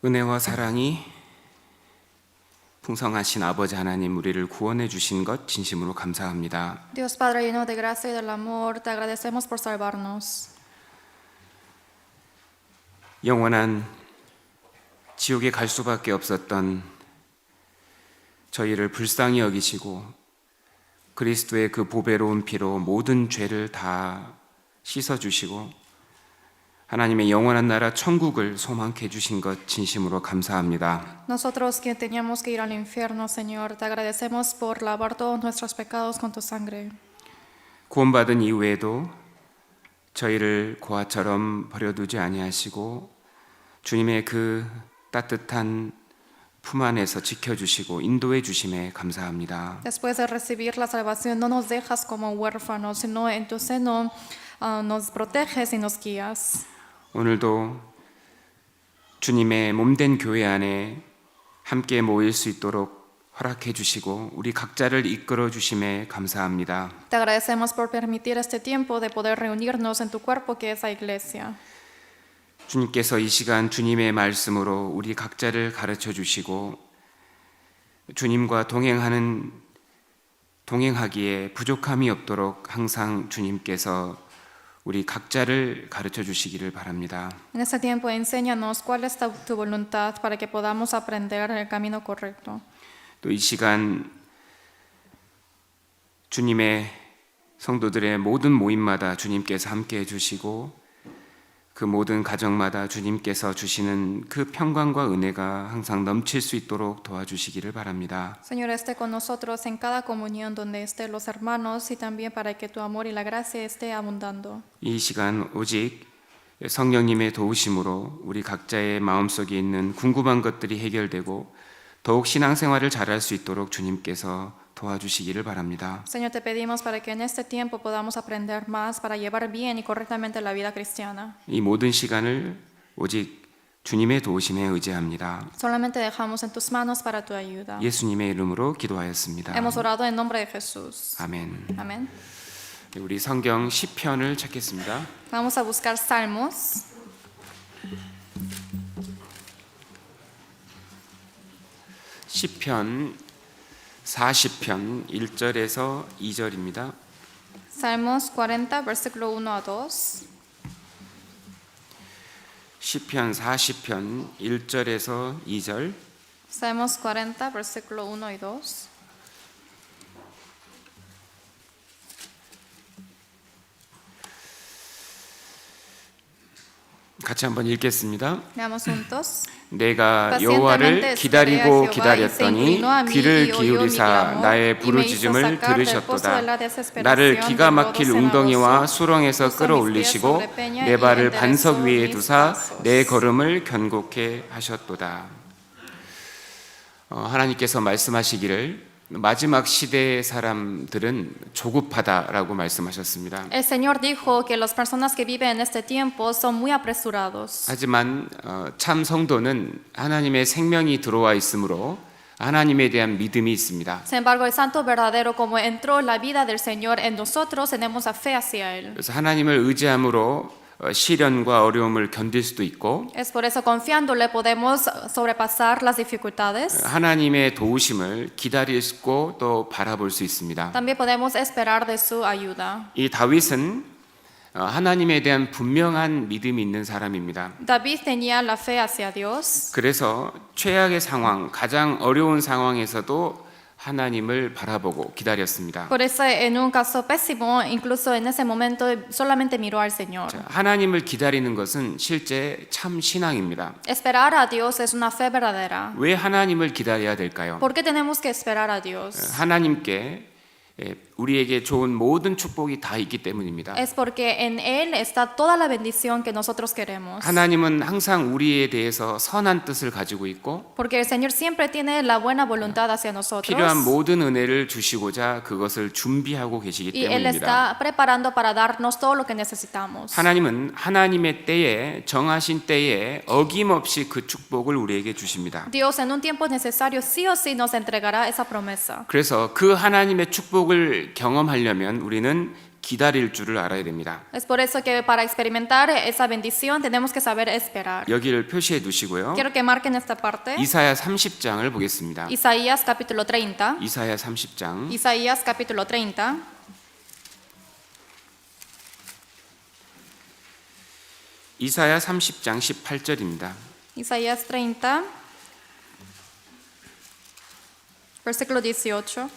은혜와 사랑이 풍성하신 아버지 하나님, 우리를 구원해 주신 것 진심으로 감사합니다. Dios Padre lleno de gracia y del amor, te agradecemos por salvarnos. 영원한 지옥에 갈 수밖에 없었던 저희를 불쌍히 여기시고 그리스도의 그 보배로운 피로 모든 죄를 다 씻어주시고 하나님의 영원한 나라 천국을 소망케 해주신 것 진심으로 감사합니다. Nosotros que teníamos que ir al infierno, Señor, te agradecemos por lavar todos nuestros pecados con tu sangre. 구원받은 이후에도 저희를 고아처럼 버려두지 아니하시고 주님의 그 따뜻한 품 안에서 지켜주시고 인도해 주심에 감사합니다. Después de recibir la salvación, no nos dejas como huérfanos, sino en tu seno nos proteges y nos guías. 오늘도 주님의 몸된 교회 안에 함께 모일 수 있도록 허락해 주시고 우리 각자를 이끌어 주심에 감사합니다. Te agradecemos por permitir este tiempo de poder reunirnos en tu cuerpo que es la iglesia. 주님께서 이 시간 주님의 말씀으로 우리 각자를 가르쳐 주시고 주님과 동행하기에 부족함이 없도록 항상 주님께서 우리 각자를 가르쳐 주시기를 바랍니다. En este tiempo, enséñanos cuál es tu voluntad para que podamos aprender el camino correcto. 또 이 시간 주님의 성도들의 모든 모임마다 주님께서 함께 해주시고 그 모든 가정마다 주님께서 주시는 그 평강과 은혜가 항상 넘칠 수 있도록 도와주시기를 바랍니다. Señor, esté con nosotros en cada comunión donde estén los hermanos y también para que tu amor y la gracia esté abundando. 이 시간 오직 성령님의 도우심으로 우리 각자의 마음속에 있는 궁금한 것들이 해결되고 더욱 신앙생활을 잘할 수 있도록 주님께서 도와주시기를 바랍니다. Señor, te pedimos para que en este tiempo podamos aprender más para llevar bien y correctamente la vida cristiana. 이 모든 시간을 오직 주님의 도우심에 의지합니다. Solamente dejamos en tus manos para tu ayuda. 예수님의 이름으로 기도하였습니다. Hemos orado en nombre de Jesús. 아멘. Amén. 우리 성경 시편을 찾겠습니다. Vamos a buscar Salmos. 시편 40편 1절에서 2절입니다. Salmos 40, versículo 1 a 2. 시편 40편 1절에서 2절. Salmos 40, versículo 1 y 2. 같이 한번 읽겠습니다. Leamos juntos. 내가 여호와를 기다리고 기다렸더니 귀를 기울이사 나의 부르짖음을 들으셨도다. 나를 기가 막힐 웅덩이와 수렁에서 끌어올리시고 내 발을 반석 위에 두사 내 걸음을 견고케 하셨도다. 하나님께서 말씀하시기를 마지막 시대의 사람들은 조급하다라고 말씀하셨습니다. El Señor dijo que las personas que viven en este tiempo son muy apresurados. 하지만 참 성도는 하나님의 생명이 들어와 있으므로 하나님에 대한 믿음이 있습니다. Sin embargo, el santo verdadero, como entró la vida del Señor en nosotros, tenemos la fe hacia Él. 그래서 하나님을 의지함으로 시련과 어려움을 견딜 수도 있고 Es por eso confiándole podemos sobrepasar las dificultades. 하나님의 도우심을 기다리고 또 바라볼 수 있습니다. También podemos esperar de su ayuda. 이 다윗은 하나님에 대한 분명한 믿음이 있는 사람입니다. David tenía la fe hacia Dios. 그래서 최악의 상황, 가장 어려운 상황에서도 하나님을 바라보고 기다렸습니다. Por eso en un caso pésimo, incluso en ese momento solamente miró al Señor. 하나님을 기다리는 것은 실제 참 신앙입니다. Esperar a Dios es una fe verdadera. 왜 하나님을 기다려야 될까요? ¿Por qué tenemos que esperar a Dios? 하나님께 우리에게 좋은 모든 축복이 다 있기 때문입니다. Es porque en Él está toda la bendición que nosotros queremos. 하나님은 항상 우리에 대해서 선한 뜻을 가지고 있고 Porque el Señor siempre tiene la buena voluntad hacia nosotros. 필요한 모든 은혜를 주시고자 그것을 준비하고 계시기 Y Él 때문입니다. está preparando para darnos todo lo que necesitamos. 하나님은 하나님의 때에 정하신 때에 어김없이 그 축복을 우리에게 주십니다. Dios en un tiempo necesario sí o sí nos entregará esa promesa. 그래서 그 하나님의 축복을 경험하려면 우리는 기다릴 줄을 알아야 됩니다. Es por eso que para experimentar esa bendición tenemos que saber esperar. 여기를 표시해 두시고요. Quiero que marquen esta parte. 이사야 30장을 보겠습니다. Isaías capítulo 30. 이사야 30장 Isaías capítulo 30. 이사야 30장 18절입니다. Isaías 30, versículo 18.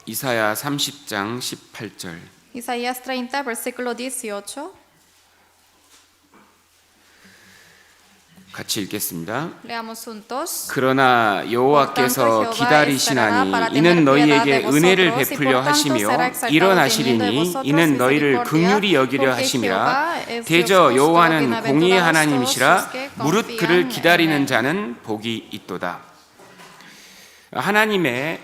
이사야 30장 18절 Isaías 30, versículo 18. 같이 읽겠습니다. Leamos juntos. 그러나 여호와께서 기다리시나니 이는 너희에게 은혜를 베풀려 하시며 일어나시리니 이는 너희를 긍휼히 여기려 하심이라. 대저 여호와는 공의의 하나님이시라. 무릇 그를 기다리는 자는 복이 있도다. 하나님의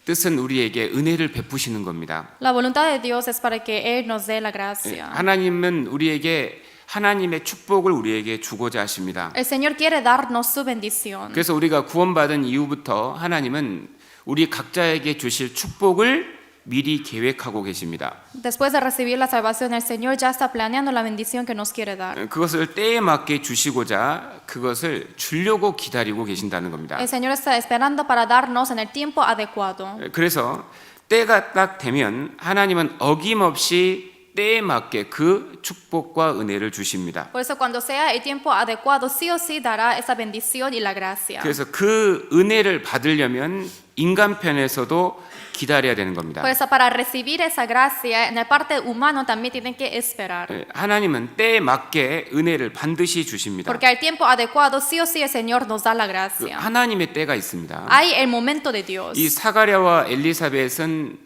뜻은 우리에게 은혜를 베푸시는 겁니다. La voluntad de Dios es para que Él nos dé la gracia. 하나님은 우리에게 하나님의 축복을 우리에게 주고자 하십니다. El Señor quiere darnos su bendición. 그래서 우리가 구원받은 이후부터 하나님은 우리 각자에게 주실 축복을 미리 계획하고 계십니다. Después de recibir la salvación, el Señor ya está planeando la bendición que nos quiere dar. 그것을 때에 맞게 주시고자 그것을 주려고 기다리고 계신다는 겁니다. El Señor está esperando para darnos en el tiempo adecuado. 그래서 때가 딱 되면 하나님은 어김없이 때에 맞게 그 축복과 은혜를 주십니다. Por eso cuando sea el tiempo adecuado, sí o sí dará esa bendición y la gracia. 그래서 그 은혜를 받으려면 인간 편에서도 기다려야 되는 겁니다. Por eso para recibir esa gracia, en la parte humana también tienen que esperar. 하나님은 때에 맞게 은혜를 반드시 주십니다. Porque al tiempo adecuado, sí o sí el Señor nos da la gracia. 하나님의 때가 있습니다. Hay el momento de Dios. 이 사가랴와 엘리사벳은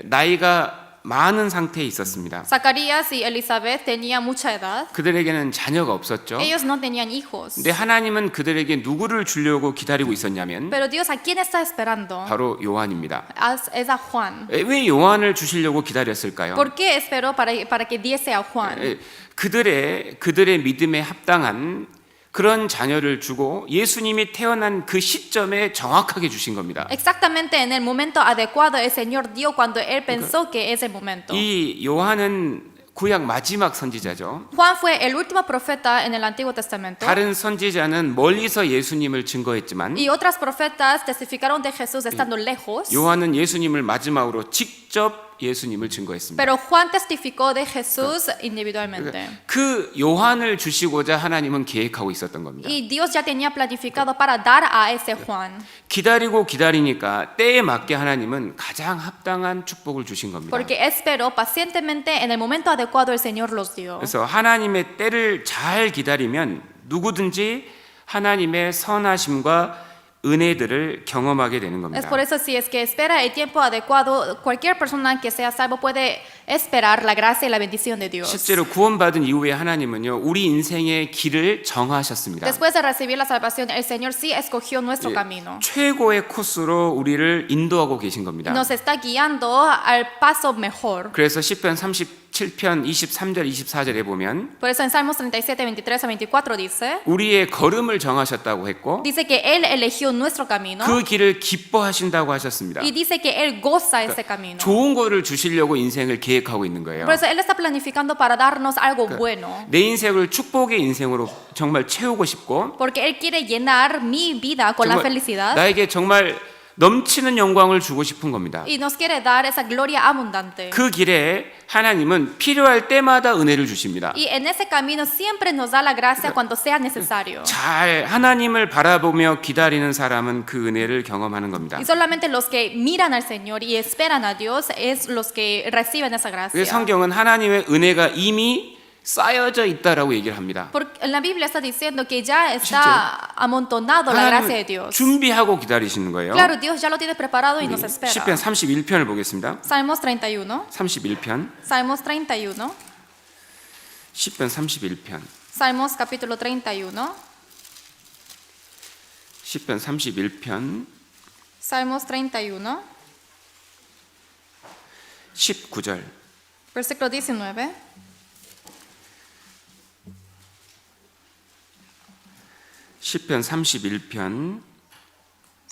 나이가 많은 상태에 있었습니다. Zacarías y Elizabeth tenían mucha edad. 그들에게는 자녀가 없었죠. Ellos no tenían hijos. 근데 하나님은 그들에게 누구를 주려고 기다리고 있었냐면 Pero Dios, ¿a quién está esperando? 바로 요한입니다. Es a Juan. 왜 요한을 주시려고 기다렸을까요? ¿Por qué esperó para que diese a Juan? 그들의 믿음에 합당한 그런 자녀를 주고 예수님이 태어난 그 시점에 정확하게 주신 겁니다. Exactamente en el momento adecuado el Señor dio cuando Él pensó que es el momento. 이 요한은 구약 마지막 선지자죠. Juan fue el último profeta en el Antiguo Testamento. 다른 선지자는 멀리서 예수님을 증거했지만 Y otras profetas testificaron de Jesús estando lejos. 요한은 예수님을 마지막으로 직접 예수님을 증거했습니다. Pero Juan testificó de Jesús individualmente. 그 요한을 주시고자 하나님은 계획하고 있었던 겁니다. Y Dios ya tenía planificado para dar a ese Juan. 기다리니까 때에 맞게 하나님은 가장 합당한 축복을 주신 겁니다. Porque esperó pacientemente en el momento adecuado el Señor los dio. 그래서 하나님의 때를 잘 기다리면 누구든지 하나님의 선하심과 은혜들을 경험하게 되는 Es 겁니다. por eso si es que espera el tiempo adecuado, cualquier persona que sea salvo puede esperar la gracia y la bendición de Dios. 실제로 구원받은 이후에 하나님은요 우리 인생의 길을 정하셨습니다. Después de recibir la salvación, el Señor sí escogió nuestro camino. 최고의 코스로 우리를 인도하고 계신 겁니다. Nos está guiando al paso mejor. 그래서 시편 37편 23절 24절에 보면 Por eso en Salmos 37, 23 a 24 dice, 우리의 걸음을 정하셨다고 했고 dice que Él eligió nuestro camino 그 길을 기뻐하신다고 하셨습니다. y dice que Él goza ese camino. 좋은 거를 주시려고 인생을 계획하고 있는 거예요. Por eso Él está planificando para darnos algo bueno. 내 인생을 축복의 인생으로 정말 채우고 싶고 Porque Él quiere llenar mi vida con la 정말 felicidad 나에게 정말 넘치는 영광을 주고 싶은 겁니다. y nos quiere dar esa gloria abundante. 그 길에 하나님은 필요할 때마다 은혜를 주십니다. Y en ese camino siempre nos da la gracia cuando sea necesario. 잘 하나님을 바라보며 기다리는 사람은 그 은혜를 경험하는 겁니다. Y solamente los que miran al Señor y esperan a Dios es los que reciben esa 그래서 gracia. 성경은 하나님의 은혜가 이미 쌓여져 있다라고 얘기를 합니다. Porque en la Biblia está diciendo que ya está amontonado la gracia de 하나님은 Dios. 준비하고 기다리시는 거예요. Claro, Dios ya lo tiene preparado y nos espera. 시편 31편을 보겠습니다. Salmos 31. 31편. Salmos 31. 시편 31편. Salmos capítulo 31. 시편 31편. Salmos 31. 19절. Versículo 19. 시편 31편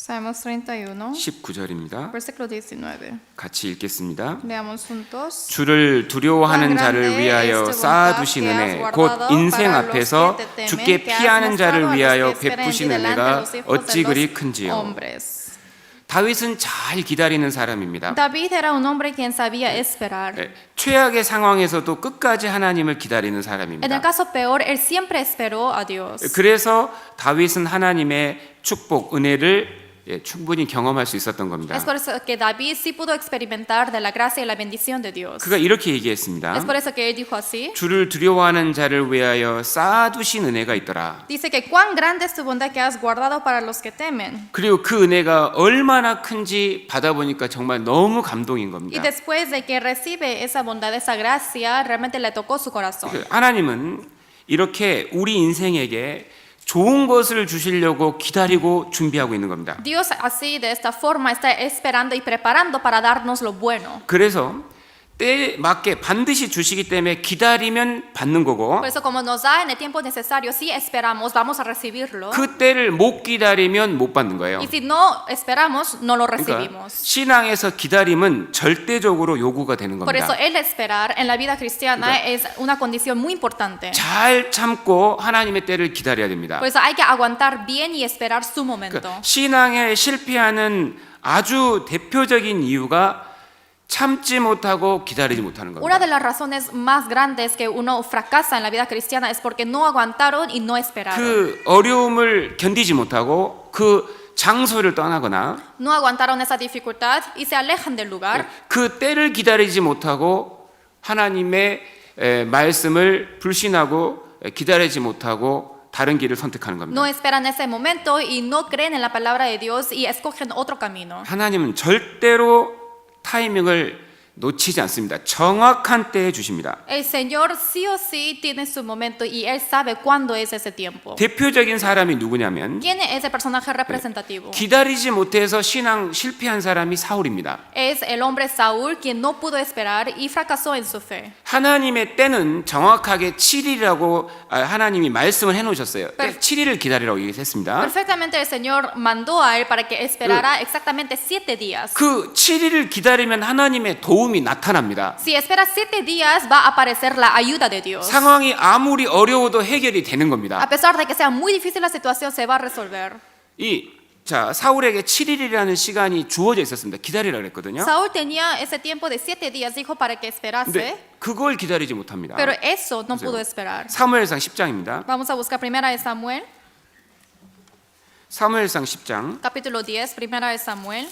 Salmos 31, 19절입니다. versículo 19. 같이 읽겠습니다. Leamos juntos. 주를 두려워하는 자를 위하여 쌓아두신 은혜, 곧 인생 앞에서 주께 피하는 자를 위하여 베푸신 은혜가 어찌 그리 큰지요. Hombres. 다윗은 잘 기다리는 사람입니다. David era un hombre quien sabía esperar. 최악의 상황에서도 끝까지 하나님을 기다리는 En el 사람입니다. caso peor, él siempre esperó a Dios. 그래서 다윗은 하나님의 축복, 은혜를 충분히 경험할 수 있었던 겁니다. Es por eso que David sí pudo experimentar de la gracia y la bendición de Dios. 그가 이렇게 얘기했습니다. Es por eso que él dijo así. 주를 두려워하는 자를 위하여 쌓아두신 은혜가 있더라. Dice que cuán grande es tu bondad que has guardado para los que temen. 그리고 그 은혜가 얼마나 큰지 받아보니까 정말 너무 감동인 Y 겁니다. después de que recibe esa bondad, esa gracia, realmente le tocó su corazón. 하나님은 이렇게 우리 인생에게 좋은 것을 주시려고 기다리고 준비하고 있는 겁니다. Dios así, de esta forma, está esperando y preparando para darnos lo bueno. 그래서 때에 맞게 반드시 주시기 때문에 기다리면 받는 거고, Por eso como nos da en el tiempo necesario, si esperamos, vamos a recibirlo. 그 때를 못 기다리면 못 받는 거예요. Y si no esperamos, no lo 그러니까 recibimos. 신앙에서 기다림은 절대적으로 요구가 되는 Por eso 겁니다. el esperar en la vida cristiana es una condición muy importante. 잘 참고 하나님의 때를 기다려야 됩니다. Por eso hay que aguantar bien y esperar su momento. 그러니까 신앙에 실패하는 아주 대표적인 이유가 참지 못하고 기다리지 못하는 Una 겁니다. de las razones más grandes que uno fracasa en la vida cristiana es porque no aguantaron y no esperaron. 그 어려움을 견디지 못하고 그 장소를 떠나거나 No aguantaron esa dificultad y se alejan del lugar. 그 때를 기다리지 못하고 하나님의 말씀을 불신하고 기다리지 못하고 다른 길을 선택하는 겁니다. No esperan ese momento y no creen en la palabra de Dios y escogen otro camino. 하나님은 절대로 타이밍을 놓치지 않습니다. 정확한 때에 주십니다. El Señor sí o sí tiene su momento y Él sabe cuándo es ese tiempo. 대표적인 사람이 누구냐면 ¿Quién es ese personaje representativo? 기다리지 못해서 신앙 실패한 사람이 사울입니다. Es el hombre Saúl quien no pudo esperar y fracasó en su fe. 하나님의 때는 정확하게 7일이라고 하나님이 말씀을 해놓으셨어요. 7일을 기다리라고 얘기했습니다. Perfectamente el Señor mandó a él para que esperara exactamente 7 días. 그 7일을 기다리면 하나님의 도움이 나타납니다. Si esperas 7 días va a aparecer la ayuda de Dios. 상황이 아무리 어려워도 해결이 되는 A 겁니다. pesar de que sea muy difícil la situación, se va a resolver. 자, 사울에게 7일이라는 시간이 주어져 있었습니다. 기다리라 그랬거든요. Saúl tenía ese tiempo de 7 días, dijo para que esperase, 근데 그걸 기다리지 못합니다. pero eso no pudo esperar. 사무엘상 10장입니다. Vamos a buscar primera de Samuel, 사무엘상 10장. capítulo 10, primera de Samuel,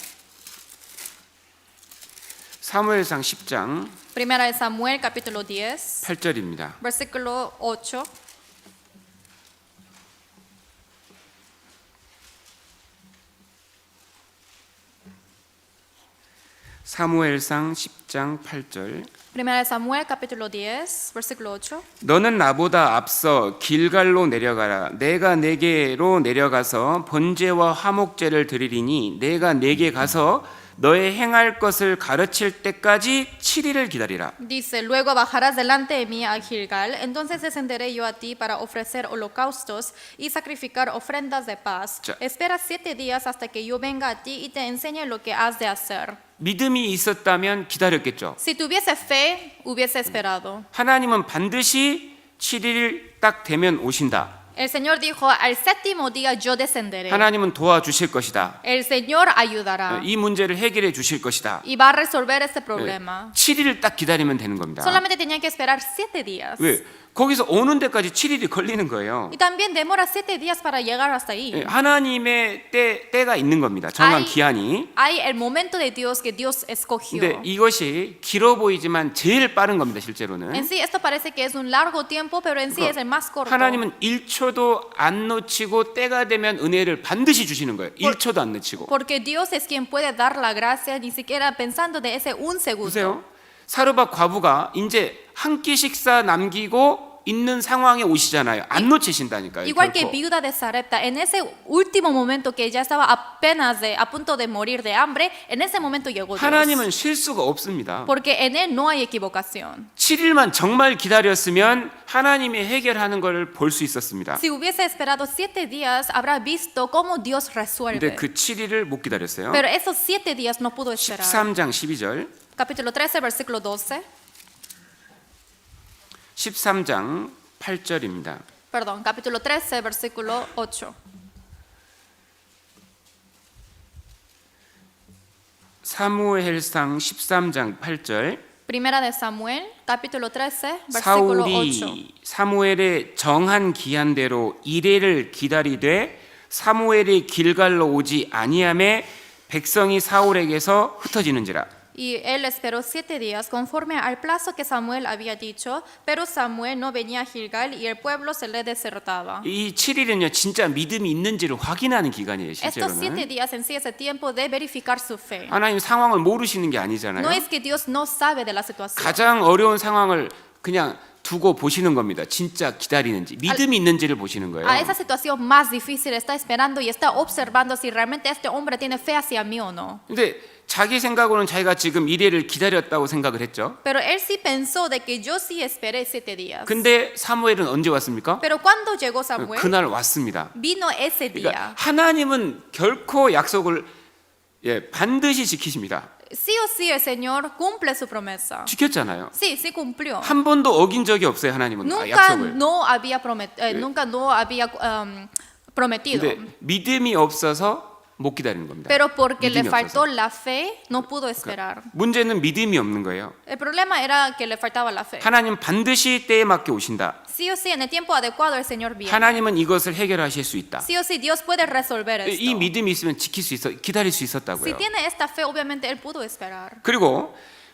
사무엘상 10장 primera de Samuel, capítulo 10, 8절입니다. versículo 8. 사무엘상 10장 8절. Primera de Samuel, capítulo 10, versículo 8. 너는 나보다 앞서 길갈로 내려가라. 내가 네게로 내려가서 번제와 화목제를 드리리니 내가 네게 가서 너의 행할 것을 가르칠 때까지 7일을 기다리라. Dice, luego bajarás delante de mí a Gilgal, entonces descenderé yo a ti para ofrecer holocaustos y sacrificar ofrendas de paz. 자. Espera 7 días hasta que yo venga a ti y te enseñe lo que has de hacer. 믿음이 있었다면 기다렸겠죠. Si tuviese fe, hubiese esperado. 하나님은 반드시 7일 딱 되면 오신다. El Señor dijo, al séptimo día yo descenderé. 하나님은 도와주실 것이다. El Señor ayudará 이 문제를 해결해 주실 것이다. y va a resolver este problema. 7일을 딱 기다리면 되는 겁니다. Solamente tenían que esperar 7 días. 왜? 거기서 오는 데까지 7일이 걸리는 거예요. Y también demora 7 días para llegar hasta ahí. 하나님의 때가 있는 겁니다. 정한 기한이. Hay el momento de Dios que Dios escogió. 근데 이것이 길어 보이지만 제일 빠른 겁니다. 실제로는. En sí esto parece que es un largo tiempo, pero en sí es el más corto. 하나님은 1초도 안 놓치고 때가 되면 은혜를 반드시 주시는 거예요. 1초도 안 놓치고. Porque Dios es quien puede dar la gracia, ni siquiera pensando de ese un segundo. 보세요. 사르밧 과부가 이제 한 끼 식사 남기고 있는 상황에 오시잖아요. 안 놓치신다니까요. Igual que 결코. viuda de Sarepta, en ese último momento que ella estaba apenas a punto de morir de hambre, en ese momento llegó Dios. 하나님은 실수가 없습니다. Porque en él no hay equivocación. 7일만 정말 기다렸으면 하나님이 해결하는 걸 볼 수 있었습니다. Si hubiese esperado 7 días, habrá visto cómo Dios 근데 resuelve. 그 7일을 못 기다렸어요. Pero esos 7 días no pudo esperar. 13장 12절. Capítulo 13, versículo 12. 13장 8절입니다. Perdón, capítulo 13, versículo 8. 사무엘상 13장 8절. Primera de Samuel, capítulo 13, versículo 8. 사울이 사무엘의 정한 기한대로 이레를 기다리되 사무엘이 길갈로 오지 아니함에 백성이 사울에게서 흩어지는지라. Y él esperó 7 días conforme al plazo que Samuel había dicho, pero Samuel no venía a Gilgal y el pueblo se le desertaba. 이 7일은요 진짜 믿음이 있는지를 확인하는 기간이에요. Estos 7 실제로는 días en sí es el tiempo de verificar su fe. 하나님 상황을 모르시는 게 아니잖아요. No es que Dios no sabe de la situación. 가장 어려운 상황을 그냥 두고 보시는 겁니다. 진짜 기다리는지 믿음이 있는지를 보시는 거예요. A esa situación más difícil está esperando y está observando si realmente este hombre tiene fe hacia mí o no. 근데 자기 생각으로는 자기가 지금 이래를 기다렸다고 생각을 했죠. Pero él sí pensó de que yo sí esperé 7 días. 근데 사무엘은 언제 왔습니까? Pero cuando llegó Samuel, 그날 왔습니다. vino ese día. 그러니까 하나님은 결코 약속을 반드시 지키십니다. Sí o sí el Señor cumple su promesa. 지켰잖아요. Sí, sí cumplió. 한 번도 어긴 적이 없어요. 하나님은 Nunca 약속을. no había prometido. 근데 믿음이 없어서 못 기다리는 겁니다. Pero porque le 믿음이 faltó 없어서. la fe, no pudo esperar. 문제는 믿음이 없는 거예요. El problema era que le faltaba la fe. 하나님 반드시 때에 맞게 오신다. Sí o sí, en el tiempo adecuado el Señor viene. 하나님은 이것을 해결하실 수 있다. Sí o sí, Dios puede resolver esto. 이 믿음이 있으면 지킬 수 있어, 기다릴 수 Si 있었다고요. tiene esta fe, obviamente él pudo esperar. 그리고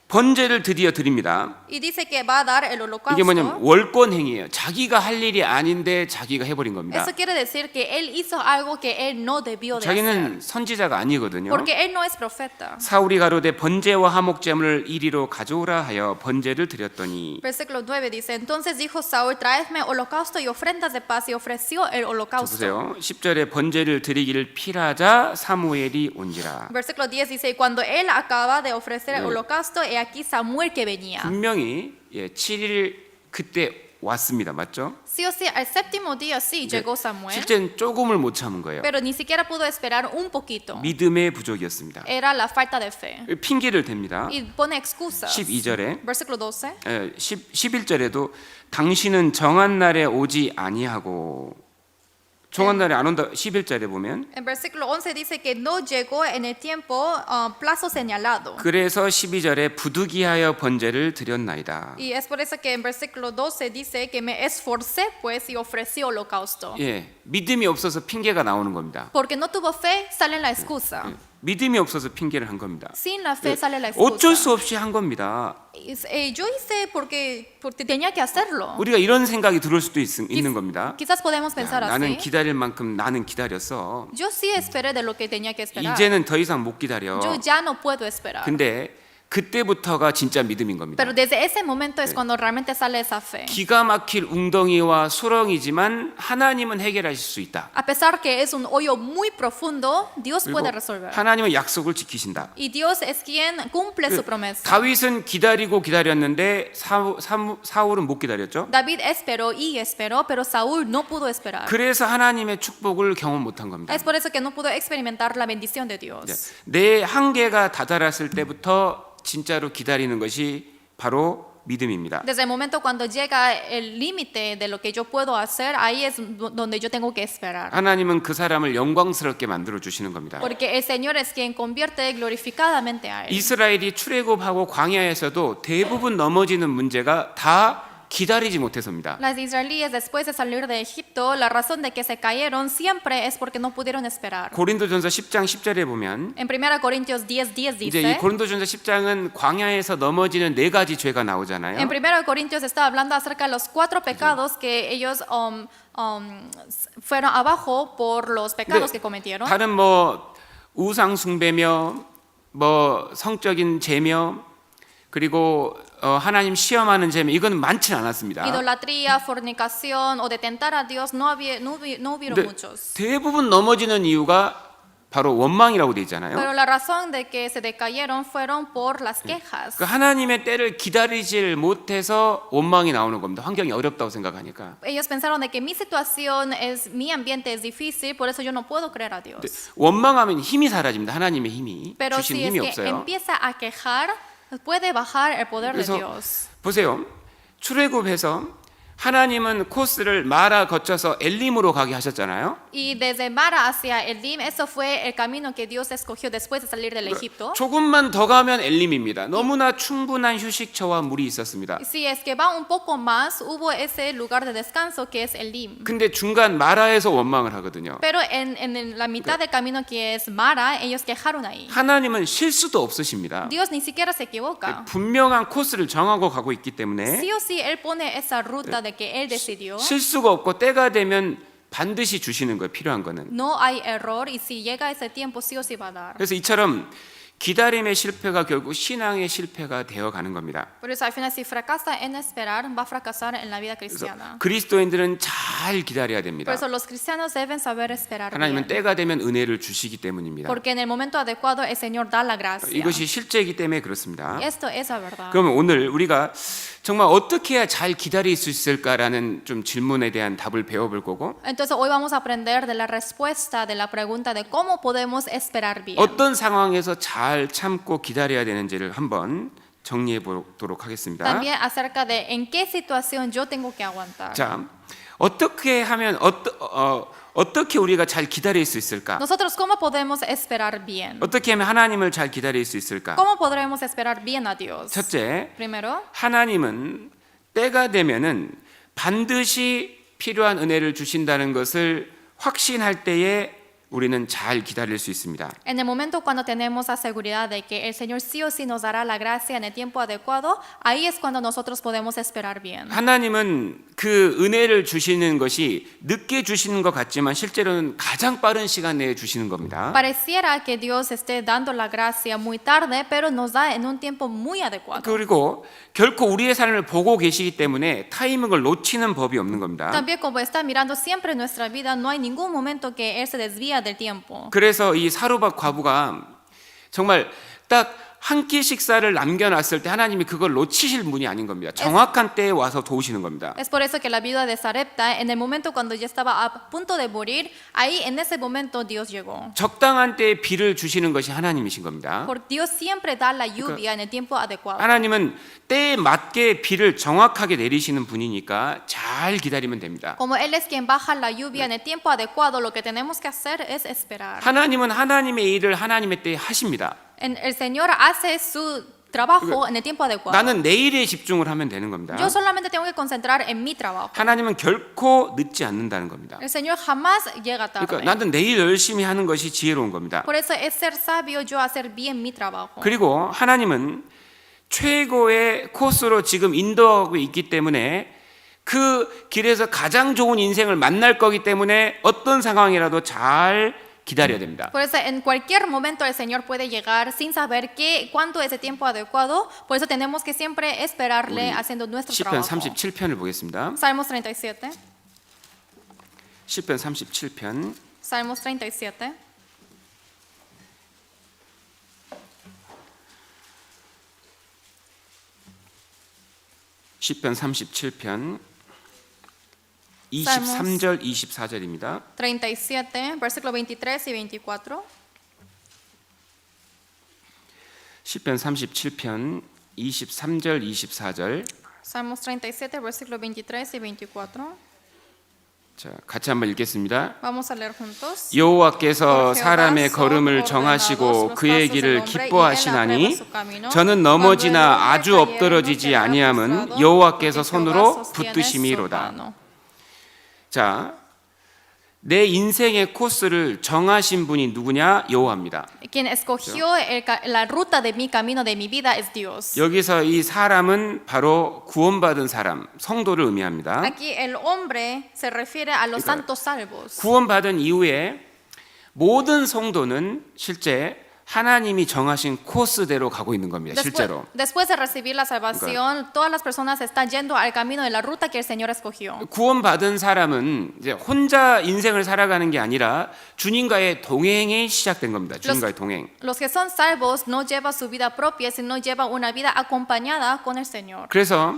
번제를 드디어 드립니다. Y dice que va a dar el 이게 holocausto. 뭐냐면 월권 행위예요. 자기가 할 일이 아닌데 자기가 해버린 겁니다. Eso quiere decir que él hizo algo que él no debió de hacer. 자기는 선지자가 아니거든요. Porque él no es profeta. 사울이 가로되 번제와 화목제물을 이리로 가져오라 하여 번제를 드렸더니 Versículo 9 dice, entonces dijo Saúl, traedme holocausto y ofrendas de paz, y ofreció el holocausto. 보세요. 10절에 번제를 드리기를 필하자 사무엘이 온지라. Versículo 10 dice, y cuando él acaba de ofrecer el holocausto, he aquí Samuel que venía. 분명히 7일 그때 왔습니다. 맞죠? Sí o sí, al séptimo día sí llegó Samuel, 실제는 조금을 못 참은 거예요. pero ni siquiera pudo esperar un poquito. 믿음의 부족이었습니다. Era la falta de fe. 핑계를 댑니다. Y pone excusas. 12절에 Versículo 12. 11절에도 당신은 정한 날에 오지 아니하고 정한 날에 안 온다. 11절에 보면 En versículo 11 dice que no llegó en el tiempo plazo señalado. 그래서 12절에 부득이하여 번제를 드렸나이다. Y es por eso que en versículo 12 dice que me esforcé pues y ofrecí holocausto. 예, 믿음이 없어서 핑계가 나오는 겁니다. Porque no tuvo fe, sale la excusa. 믿음이 없어서 핑계를 한 겁니다. Sin la fe sale la excusa. 어쩔 수 없이 한 겁니다. Yo hice porque tenía que hacerlo. 우리가 이런 생각이 들을 수도 있는 겁니다. Quizás podemos pensar 나는 así. 기다릴 만큼 나는 기다렸어. Yo sí esperé de lo que tenía que esperar. 이제는 더 이상 못 기다려. Yo ya no puedo esperar. 근데 그때부터가 진짜 믿음인 겁니다. Pero desde ese momento es cuando realmente sale esa fe. 기가 막힐 웅덩이와 수렁이지만 하나님은 해결하실 수 있다. A pesar que es un hoyo muy profundo, Dios 그리고 puede resolver. 하나님은 약속을 지키신다. Y Dios es quien cumple su promesa. 다윗은 기다리고 기다렸는데 사울은 못 기다렸죠. David esperó y esperó, pero Saúl no pudo esperar. 그래서 하나님의 축복을 경험 못한 겁니다. Es por eso que no pudo experimentar la bendición de Dios. 내 한계가 다다랐을 때부터 진짜로 기다리는 것이 바로 믿음입니다. Desde el momento cuando llega el límite de lo que yo puedo hacer, ahí es donde yo tengo que esperar. 하나님은 그 사람을 영광스럽게 만들어 주시는 겁니다. Porque el Señor es quien convierte glorificadamente a él. 이스라엘이 출애굽하고 광야에서도 대부분 넘어지는 문제가 다 기다리지 못해서입니다. Las israelíes después de salir de Egipto, la razón de que se cayeron siempre es porque no pudieron esperar. 고린도전서 10장 10절에 보면 En 1 Corintios 10:10 이제 이 dice, 고린도전서 10장은 광야에서 넘어지는 4가지 죄가 나오잖아요. en 1 Corintios está hablando acerca de los 4 pecados que ellos fueron abajo por los pecados que cometieron. 다른 뭐 우상 숭배며 뭐 성적인 죄며 그리고 하나님 시험하는 재미 이건 많지는 않았습니다. Idolatría, fornicación o de tentar a Dios no hubieron 근데 muchos. 대부분 넘어지는 이유가 바로 원망이라고 되어 있잖아요. Pero la razón de que se decayeron fueron por las quejas. 그 하나님의 때를 기다리질 못해서 원망이 나오는 겁니다. 환경이 어렵다고 생각하니까. Ellos pensaron de que mi situación mi ambiente es difícil, por eso yo no puedo creer a Dios. 원망하면 힘이 사라집니다. 하나님의 힘이 Pero 주신 si es 힘이 que 없어요. empieza a quejar, puede bajar el poder de 그래서 Dios. 보세요. 출애굽에서 하나님은 코스를 마라 거쳐서 엘림으로 가게 하셨잖아요. Y desde Mara hacia Elim, eso fue el camino que Dios escogió después de salir del Egipto. 조금만 더 가면 엘림입니다. 너무나 충분한 휴식처와 물이 있었습니다. Si es que va un poco más, hubo ese lugar de descanso que es Elim. 근데 중간 마라에서 원망을 하거든요. Pero en la mitad del camino que es Mara, ellos quejaron ahí. 하나님은 실수도 없으십니다. Dios ni siquiera se equivoca. 분명한 코스를 정하고 가고 있기 때문에 Sí o sí, Él pone esa ruta de que Él decidió. 실수가 없고 때가 되면 반드시 주시는 거예요. 필요한 거는. No hay error y si llega ese tiempo sí o sí va a dar. 그래서 이처럼 기다림의 실패가 결국 신앙의 실패가 되어 가는 겁니다. Por eso al final si fracasa en esperar, va a fracasar en la vida 그래서 cristiana. 그리스도인들은 잘 기다려야 됩니다. Por eso los cristianos deben saber esperar 하나님은 bien. 때가 되면 은혜를 주시기 때문입니다. Porque en el momento adecuado el Señor da la gracia. 이것이 실제이기 때문에 그렇습니다. Y esto es la verdad. 그러면 오늘 우리가 정말 어떻게 해야 잘 기다릴 수 있을까라는 좀 질문에 대한 답을 배워볼 거고 Entonces hoy vamos a aprender de la respuesta de la pregunta de cómo podemos esperar bien. 어떤 상황에서 잘 참고 기다려야 되는지를 한번 정리해 보도록 하겠습니다. También acerca de en qué situación yo tengo que aguantar. 자, 어떻게 하면 어떻게 우리가 잘 기다릴 수 있을까? Nosotros cómo podemos esperar bien. 어떻게 하면 하나님을 잘 기다릴 수 있을까? ¿Cómo podremos esperar bien a Dios? 첫째, Primero, 하나님은 때가 되면은 반드시 필요한 은혜를 주신다는 것을 확신할 때에 우리는 잘 기다릴 수 있습니다. en el momento cuando tenemos la seguridad de que el Señor sí o sí nos dará la gracia en el tiempo adecuado, ahí es cuando nosotros podemos esperar bien. 하나님은 그 은혜를 주시는 것이 늦게 주시는 것 같지만 실제로는 가장 빠른 시간 내에 주시는 겁니다. Pareciera que Dios esté dando la gracia muy tarde, pero nos da en un tiempo muy adecuado. 그리고 결코 우리의 삶을 보고 계시기 때문에 타이밍을 놓치는 법이 없는 겁니다. También como está mirando siempre nuestra vida, no hay ningún momento que Él se desvía del tiempo. 그래서 이 사르밧 과부가 정말 딱 한 끼 식사를 남겨놨을 때 하나님이 그걸 놓치실 분이 아닌 겁니다. 정확한 때에 와서 도우시는 겁니다. Es por eso que la viuda de Sarepta, en el momento cuando ya estaba a punto de morir, ahí en ese momento Dios llegó. 적당한 때에 비를 주시는 것이 하나님이신 겁니다. Porque Dios siempre da la lluvia en el tiempo adecuado. 하나님은 때에 맞게 비를 정확하게 내리시는 분이니까 잘 기다리면 됩니다. Como Él es quien baja la lluvia en el tiempo adecuado, lo que tenemos que hacer es esperar. 하나님은 하나님의 일을 하나님의 때에 하십니다. El Señor hace su trabajo en el tiempo adecuado. 나는 내일에 집중을 하면 되는 겁니다. Yo solamente tengo que concentrar en mi trabajo. 하나님은 결코 늦지 않는다는 겁니다. El Señor jamás llega tarde. 그러니까 나는 내일 열심히 하는 것이 지혜로운 겁니다. Por eso es ser sabio yo hacer bien mi trabajo. 그리고 하나님은 최고의 코스로 지금 인도하고 있기 때문에 그 길에서 가장 좋은 인생을 만날 거기 때문에 어떤 상황이라도 잘 기다려야 됩니다. Por eso en cualquier momento el Señor puede llegar sin saber cuánto es el tiempo adecuado. Por eso tenemos que siempre esperarle haciendo nuestro 시편 trabajo. 37편을 보겠습니다. Salmos 37. 시편 37편 Salmos 37. 시편 37편 23절 24절입니다. 37, versículo 23 y 24. 시편 37편 23절 24절 Salmos 37, versículo 23 y 24. 자, 같이 한번 읽겠습니다. Vamos a leer juntos. 여호와께서 사람의 걸음을 정하시고 그의 길을 기뻐하시나니 저는 넘어지나 아주 엎드러지지 아니함은 여호와께서 손으로 붙드심이로다. 자, 내 인생의 코스를 정하신 분이 누구냐? 여호와입니다. Quien escogió la ruta de mi camino de mi vida es Dios. 여기서 이 사람은 바로 구원받은 사람, 성도를 의미합니다. Aquí el hombre se refiere a los santos salvos. 구원받은 이후에 모든 성도는 실제 하나님이 정하신 코스대로 가고 있는 겁니다. 실제로. Después de recibir la salvación, todas las personas están yendo al camino de la ruta que el Señor escogió. 구원받은 사람은 이제 혼자 인생을 살아가는 게 아니라 주님과의 동행이 시작된 겁니다. 주님과의 동행. Los que son salvos no llevan su vida propia, sino llevan una vida acompañada con el Señor. 그래서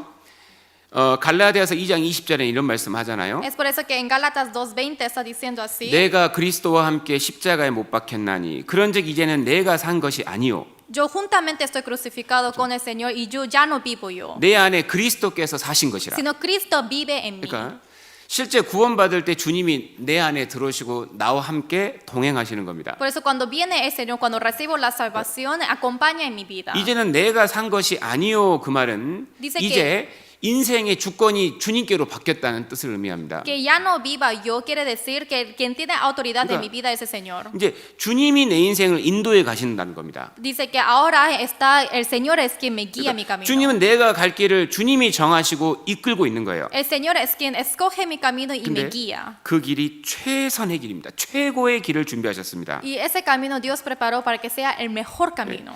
갈라디아서 2장 20절에 이런 말씀 하잖아요. Es por eso que en Gálatas 2:20 está diciendo así. 내가 그리스도와 함께 십자가에 못 박혔나니 그런즉 이제는 내가 산 것이 아니요 Yo juntamente estoy crucificado con el Señor y yo ya no vivo yo, 내 안에 그리스도께서 사신 것이라. sino Cristo vive en mí. 그러니까 실제 구원받을 때 주님이 내 안에 들어오시고 나와 함께 동행하시는 겁니다. Por eso cuando viene el Señor, cuando recibo la salvación, acompaña en mi vida. 이제는 내가 산 것이 아니요 그 말은 Dice que- 이제 인생의 주권이 주님께로 바뀌었다는 뜻을 의미합니다. Que ya no viva yo quiere decir que quien tiene autoridad en mi vida es el Señor. 이제 주님이 내 인생을 인도해 가신다는 겁니다. Dice que ahora está el Señor es quien me guía mi camino. 주님은 내가 갈 길을 주님이 정하시고 이끌고 있는 거예요. El Señor es quien escoge mi camino y me 근데 guía. 그 길이 최선의 길입니다. 최고의 길을 준비하셨습니다. Y ese camino Dios preparó para que sea el mejor camino.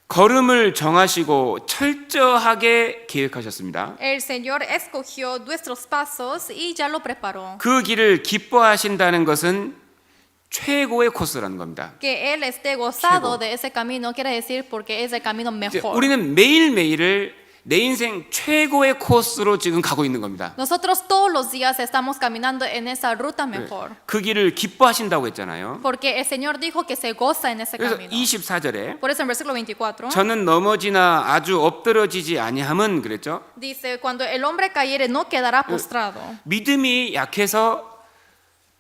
걸음을 정하시고 철저하게 계획하셨습니다. El Señor escogió nuestros pasos y ya lo preparó. 그 길을 기뻐하신다는 것은 최고의 코스라는 겁니다. Que Él esté gozado 최고. de ese camino quiere decir porque es el camino 이제 mejor. 우리는 매일매일을 내 인생 최고의 코스로 지금 가고 있는 겁니다. Nosotros todos los días estamos caminando en esa ruta mejor. 그 길을 기뻐하신다고 했잖아요. Porque el Señor dijo que se goza en ese 그래서 camino. 24절에 Por eso en versículo 24 저는 넘어지나 아주 엎드러지지 아니함은 그랬죠. dice, cuando el hombre cayere no quedará postrado. 믿음이 약해서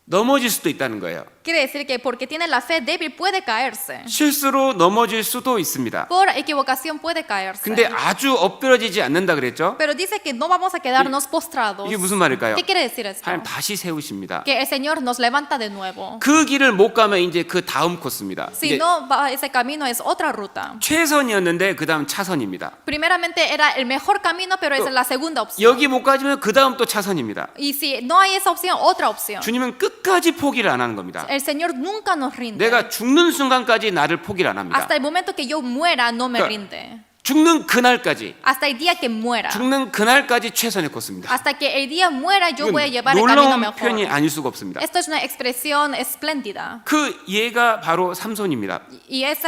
넘어질 수도 있다는 거예요. Quiere decir que porque tiene la fe débil puede caerse. 실수로 넘어질 수도 있습니다. Por equivocación puede caerse. 근데 아주 엎드러지지 않는다 그랬죠. Pero dice que no vamos a quedarnos postrados. 이게 무슨 말일까요? ¿Qué quiere decir esto? 하나님 다시 세우십니다. Que el Señor nos levanta de nuevo. 그 길을 못 가면 이제 그 다음 코스입니다. Si 이제 no va ese camino es otra ruta. 최선이었는데 그 다음 차선입니다. Primeramente era el mejor camino, pero esa es la segunda opción. 여기 못 가지면 그 다음 또 차선입니다. Y si no hay esa opción, otra opción. 주님은 끝까지 포기를 안 하는 겁니다. El Señor nunca nos rinde. 내가 죽는 순간까지 나를 포기를 안 합니다. Hasta el momento que yo muera no me 그러니까 rinde. 죽는 그날까지, Hasta el día que muera. 죽는 그날까지 최선의 코스입니다. Hasta que el día muera yo voy a 이건 llevar el camino 놀라운 표현이 mejor. 아닐 수가 없습니다. Esto es una expresión espléndida. 그 예가 바로 삼손입니다. Y ese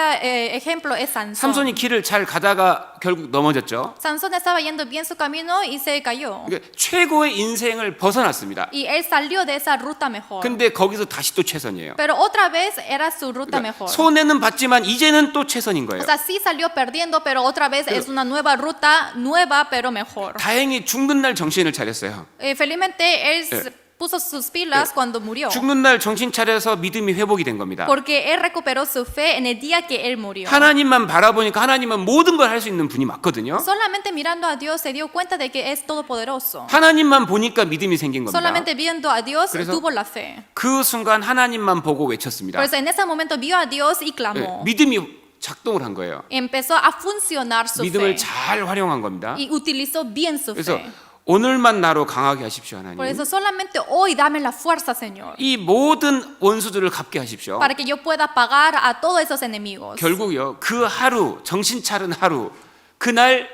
ejemplo es Sansón. 삼손이 길을 잘 가다가 결국 넘어졌죠. Sansón estaba yendo bien su camino y se cayó. 그러니까 최고의 인생을 벗어났습니다. Y él salió de esa ruta mejor. 근데 거기서 다시 또 최선이에요. Pero otra vez era su ruta 그러니까 mejor. 손해는 봤지만 이제는 또 최선인 거예요. O sea, sí salió perdiendo, pero otra vez es una nueva ruta, nueva pero mejor. 다행히 죽는 날 정신을 차렸어요. Felizmente él puso sus pilas cuando murió. 죽는 날 정신 차려서 믿음이 회복이 된 겁니다. Porque él recuperó su fe en el día que él murió. 하나님만 바라보니까 하나님은 모든 걸 할 수 있는 분이 맞거든요. Solamente mirando a Dios se dio cuenta de que es todopoderoso. 하나님만 보니까 믿음이 생긴 겁니다. Solamente viendo a Dios 그래서 tuvo la fe. 그 순간 하나님만 보고 외쳤습니다. Por eso en ese momento vio a Dios y 네, clamó. 믿음이 작동을 한 거예요. Empezó a funcionar su 믿음을 fe 잘 활용한 겁니다. y utilizó bien su 그래서 fe. 오늘만 나로 강하게 하십시오 하나님. Por eso solamente hoy dame la fuerza, Señor, 이 모든 원수들을 갚게 하십시오. para que yo pueda pagar a todos esos enemigos. 결국요 그 하루 정신 차린 하루 그날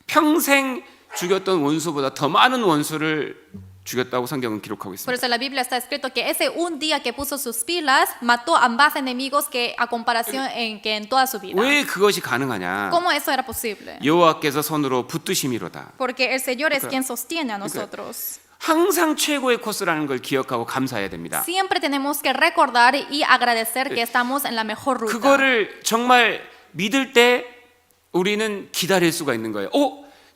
평생 죽였던 원수보다 더 많은 원수를 죽였다고 성경은 기록하고 Por 있습니다. eso en la Biblia está escrito que ese un día que puso sus pilas mató a más enemigos que a comparación que en toda su vida. 왜 그것이 가능하냐? ¿Cómo eso era posible? 여호와께서 손으로 붙드심이로다. Porque el Señor es quien sostiene a nosotros. 항상 최고의 코스라는 걸 기억하고 감사해야 됩니다. Siempre tenemos que recordar y agradecer que estamos en la mejor ruta. 그거를 정말 믿을 때 우리는 기다릴 수가 있는 거예요.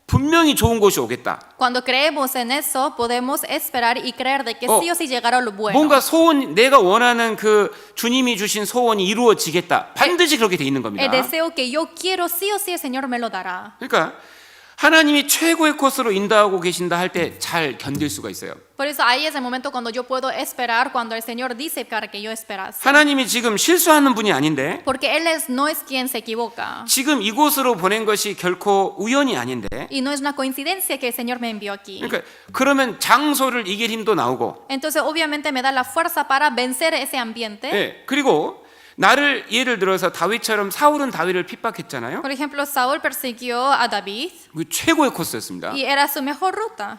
분명히 좋은 것이 오겠다. Cuando creemos en eso, podemos esperar y creer de que sí o sí llegará lo bueno. 뭔가 소원, 내가 원하는 그 주님이 주신 소원이 이루어지겠다. 반드시 그렇게 돼 있는 겁니다. El deseo que yo quiero, sí o sí el Señor me lo dará. 그러니까 하나님이 최고의 코스로 인도하고 계신다 할 때 잘 견딜 수가 있어요. Por eso ahí es el momento cuando yo puedo esperar, cuando el Señor dice para que yo esperase. 하나님이 지금 실수하는 분이 아닌데 Porque Él no es quien se equivoca. 지금 이곳으로 보낸 것이 결코 우연이 아닌데 Y no es una coincidencia que el Señor me envió aquí. 그러니까 그러면 장소를 이길 힘도 나오고 Entonces obviamente me da la fuerza para vencer ese ambiente. 네, 그리고 나를 예를 들어서 다윗처럼 사울은 다윗을 핍박했잖아요. Por ejemplo, Saúl persiguió a David 그 최고의 코스였습니다. y era su mejor ruta.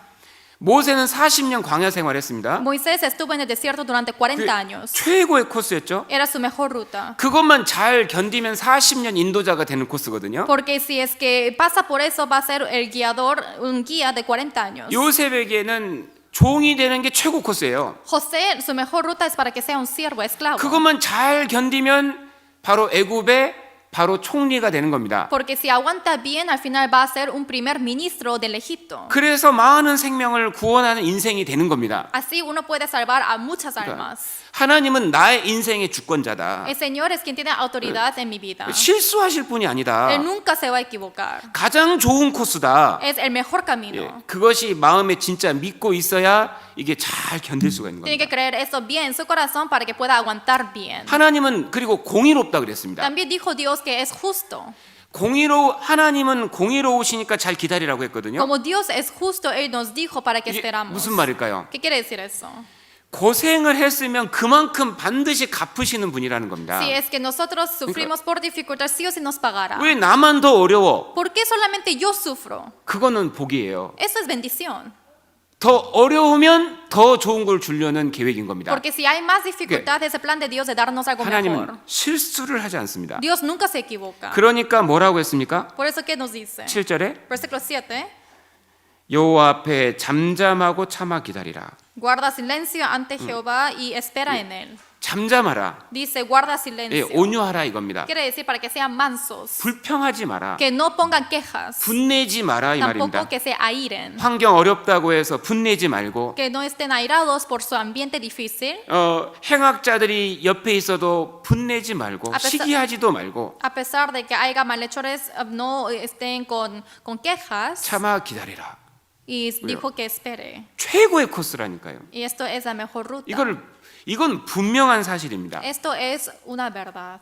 모세는 40년 광야 생활했습니다. Moisés estuvo en el desierto durante 40 años. 최고의 코스였죠. Era su mejor ruta. 그것만 잘 견디면 40년 인도자가 되는 코스거든요. Porque si es que pasa por eso, va a ser el guiador, un guía de 40 años. 요셉에게는 종이 되는 게 최고 코스예요. José, su mejor ruta es para que sea un siervo, esclavo. 그것만 잘 견디면 바로 애굽의 바로 총리가 되는 겁니다. Porque si aguanta bien, al final va a ser un primer ministro del Egipto. 그래서 많은 생명을 구원하는 인생이 되는 겁니다. Así uno puede salvar a muchas almas. 하나님은 나의 인생의 주권자다. El Señor es quien tiene autoridad en mi vida. 실수하실 분이 아니다. Él nunca se va a equivocar. 가장 좋은 코스다. Es el mejor 예, camino. 그것이 마음에 진짜 믿고 있어야 이게 잘 견딜 수가 있는 Tiene 겁니다. que creer eso bien en su corazón para que pueda aguantar bien. 하나님은 그리고 공의롭다 그랬습니다. También dijo Dios que es justo. 하나님은 공의로우시니까 잘 기다리라고 했거든요. Como Dios es justo, Él nos dijo para que 이게 esperamos. 무슨 말일까요? ¿Qué quiere decir eso? 고생을 했으면 그만큼 반드시 갚으시는 분이라는 겁니다. Si es que nosotros sufrimos por dificultad, sí o sí nos pagará. 왜 나만 더 어려워? ¿Por qué solamente yo sufro? 그거는 복이에요. Eso es bendición. 더 어려우면 더 좋은 걸 주려는 계획인 겁니다. Porque si hay más dificultad, es el plan de Dios de darnos algo mejor. 하나님은 실수를 하지 않습니다. Dios nunca se equivoca. 그러니까 뭐라고 했습니까? Por eso, ¿qué nos dice? 7절에 Versículo 7. 여호와 앞에 잠잠하고 참아 기다리라. Guarda silencio ante Jehová y espera en Él. 잠잠하라. Dice, guarda 예, silencio. 온유하라 이겁니다. Quiere decir para que sean mansos. 불평하지 마라. Que no pongan quejas. 분내지 마라 이 Tampoco 말입니다. que se airen. 환경 어렵다고 해서 분내지 말고 Que no estén airados por su ambiente difícil. 행악자들이 옆에 있어도 분내지 말고 pesar- 시기하지도 말고 A pesar de que haya malhechores, no estén con quejas. 참아 기다리라. Y dijo que espere. 최고의 코스라니까요. Y esto es la mejor ruta. 이건 분명한 사실입니다. Esto es una verdad.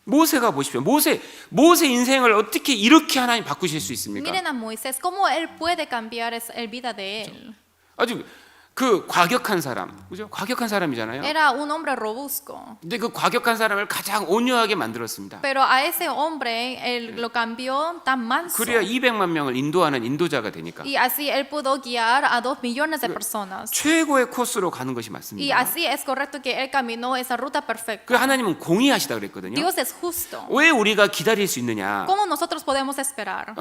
모세가 보십시오. 모세 인생을 어떻게 이렇게 하나님 바꾸실 수 있습니까? Miren a Moisés, cómo él puede cambiar el vida de él. 아주 그 과격한 사람, 그죠? 과격한 사람이잖아요. Era un hombre robusto. 근데 그 과격한 사람을 가장 온유하게 만들었습니다. Pero a ese hombre él lo cambió tan manso. 그래야 200만 명을 인도하는 인도자가 되니까. Y así él pudo guiar a 2 millones de personas. 최고의 코스로 가는 것이 Y 맞습니다. así es correcto que él caminó esa ruta 그 perfecta. 하나님은 공의하시다 그랬거든요. Dios es justo. 왜 우리가 기다릴 수 있느냐? ¿Cómo nosotros podemos esperar?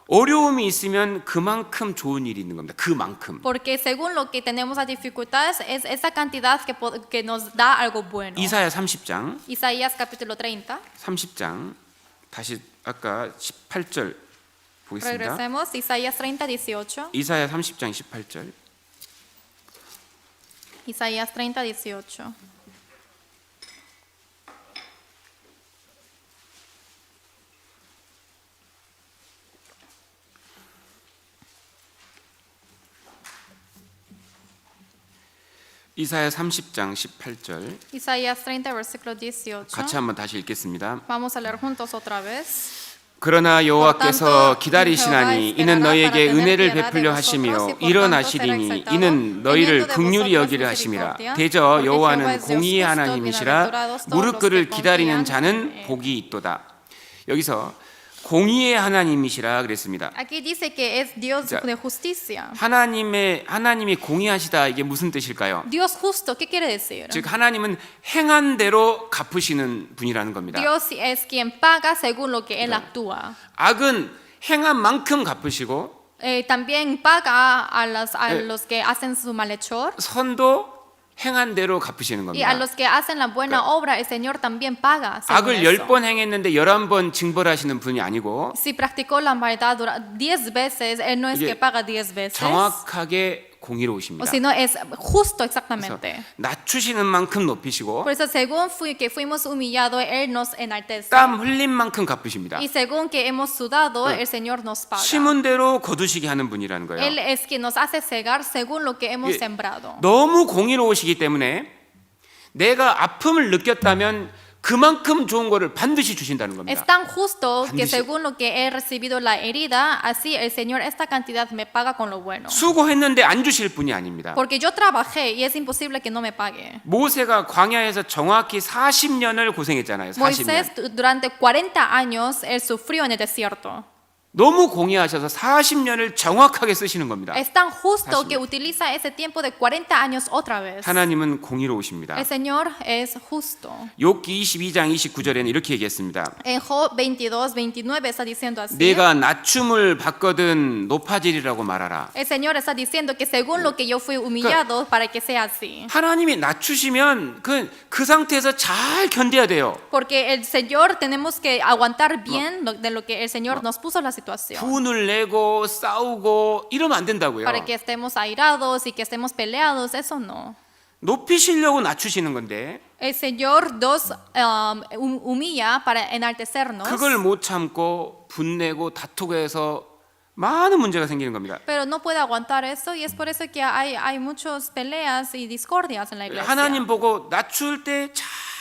어려움이 있으면 그만큼 좋은 일이 있는 겁니다. 그만큼. Porque según lo que tenemos las dificultades, es esa cantidad que nos da algo bueno. 이사야 30장 Isaías capítulo 30. 30장 다시 아까 18절 보겠습니다. Regresemos, Isaías 30, 18. 이사야 30장 18절. Isaías 30, 18. 이사야 30장 18절. Isaías 30, versículo 18. 같이 한번 다시 읽겠습니다. Vamos a leer juntos otra vez. 그러나 여호와께서 기다리시나니 이는 너희에게 은혜를 베풀려 하시며 일어나시리니 이는 너희를 긍휼히 여기려 하심이라. 대저 여호와는 공의의 하나님이시라. 무릎 꿇을 기다리는 자는 복이 있도다. 여기서 공의의 하나님이시라 그랬습니다. Aquí dice que es Dios 자, de justicia. 하나님이 공의하시다 이게 무슨 뜻일까요? Dios justo, ¿qué quiere decir? 즉 하나님은 행한 대로 갚으시는 분이라는 겁니다. Dios es quien paga según lo que él actúa. 악은 행한 만큼 갚으시고 También paga a los que hacen su malhechor. 선도 행한 대로 갚으시는 Y a 겁니다. los que hacen la buena obra, el Señor también paga. según 악을 eso. 10번 행했는데 11번 징벌하시는 분이 a니고 Si practicó la maldad 10 veces, él no es 이게 que paga 10 veces, 정확하게 o 공의로우십니다. sino es justo 그래서 exactamente. 낮추시는 만큼 높이시고 Por eso, según que fuimos humillados, él nos enaltece. 땀 흘린 만큼 갚으십니다. Y según que hemos sudado, el Señor nos paga. 심은 대로 거두시게 하는 분이라는 거예요. Él es quien nos hace cegar según lo que hemos 이게 sembrado. 너무 공의로우시기 때문에 내가 아픔을 느꼈다면 그만큼 좋은 거를 반드시 주신다는 겁니다. Es tan justo que 반드시. según lo que he recibido la herida, así el Señor esta cantidad me paga con lo bueno. 수고했는데 안 주실 분이 아닙니다. Porque yo trabajé y es imposible que no me pague. 모세가 광야에서 정확히 40년을 고생했잖아요. 40년. Moisés durante 40 años él sufrió en el desierto. 너무 공의하셔서 40년을 정확하게 쓰시는 겁니다. Es tan justo 40. que utiliza ese tiempo de 40 años otra vez. 하나님은 공의로우십니다. El Señor es justo. 욥기 22장 29절에는 이렇게 얘기했습니다. En Job 22, 29 está diciendo así. 내가 낮춤을 받거든 높아지리라고 말하라. El Señor está diciendo que según lo que yo fui humillado para que sea así. 하나님이 낮추시면 그 상태에서 잘 견뎌야 돼요. Porque el Señor tenemos que aguantar bien de lo que el Señor nos puso en la situación. 분을 내고 싸우고 이러면 안 된다고요. Para que estemos airados y que estemos peleados, eso no. 높이시려고 낮추시는 건데 El Señor nos humilla para enaltecernos. 그걸 못 참고 분내고 다투고 해서 많은 문제가 생기는 겁니다. Pero no puede aguantar eso y es por eso que hay muchas peleas y discordias en la iglesia. 하나님 보고 낮출 때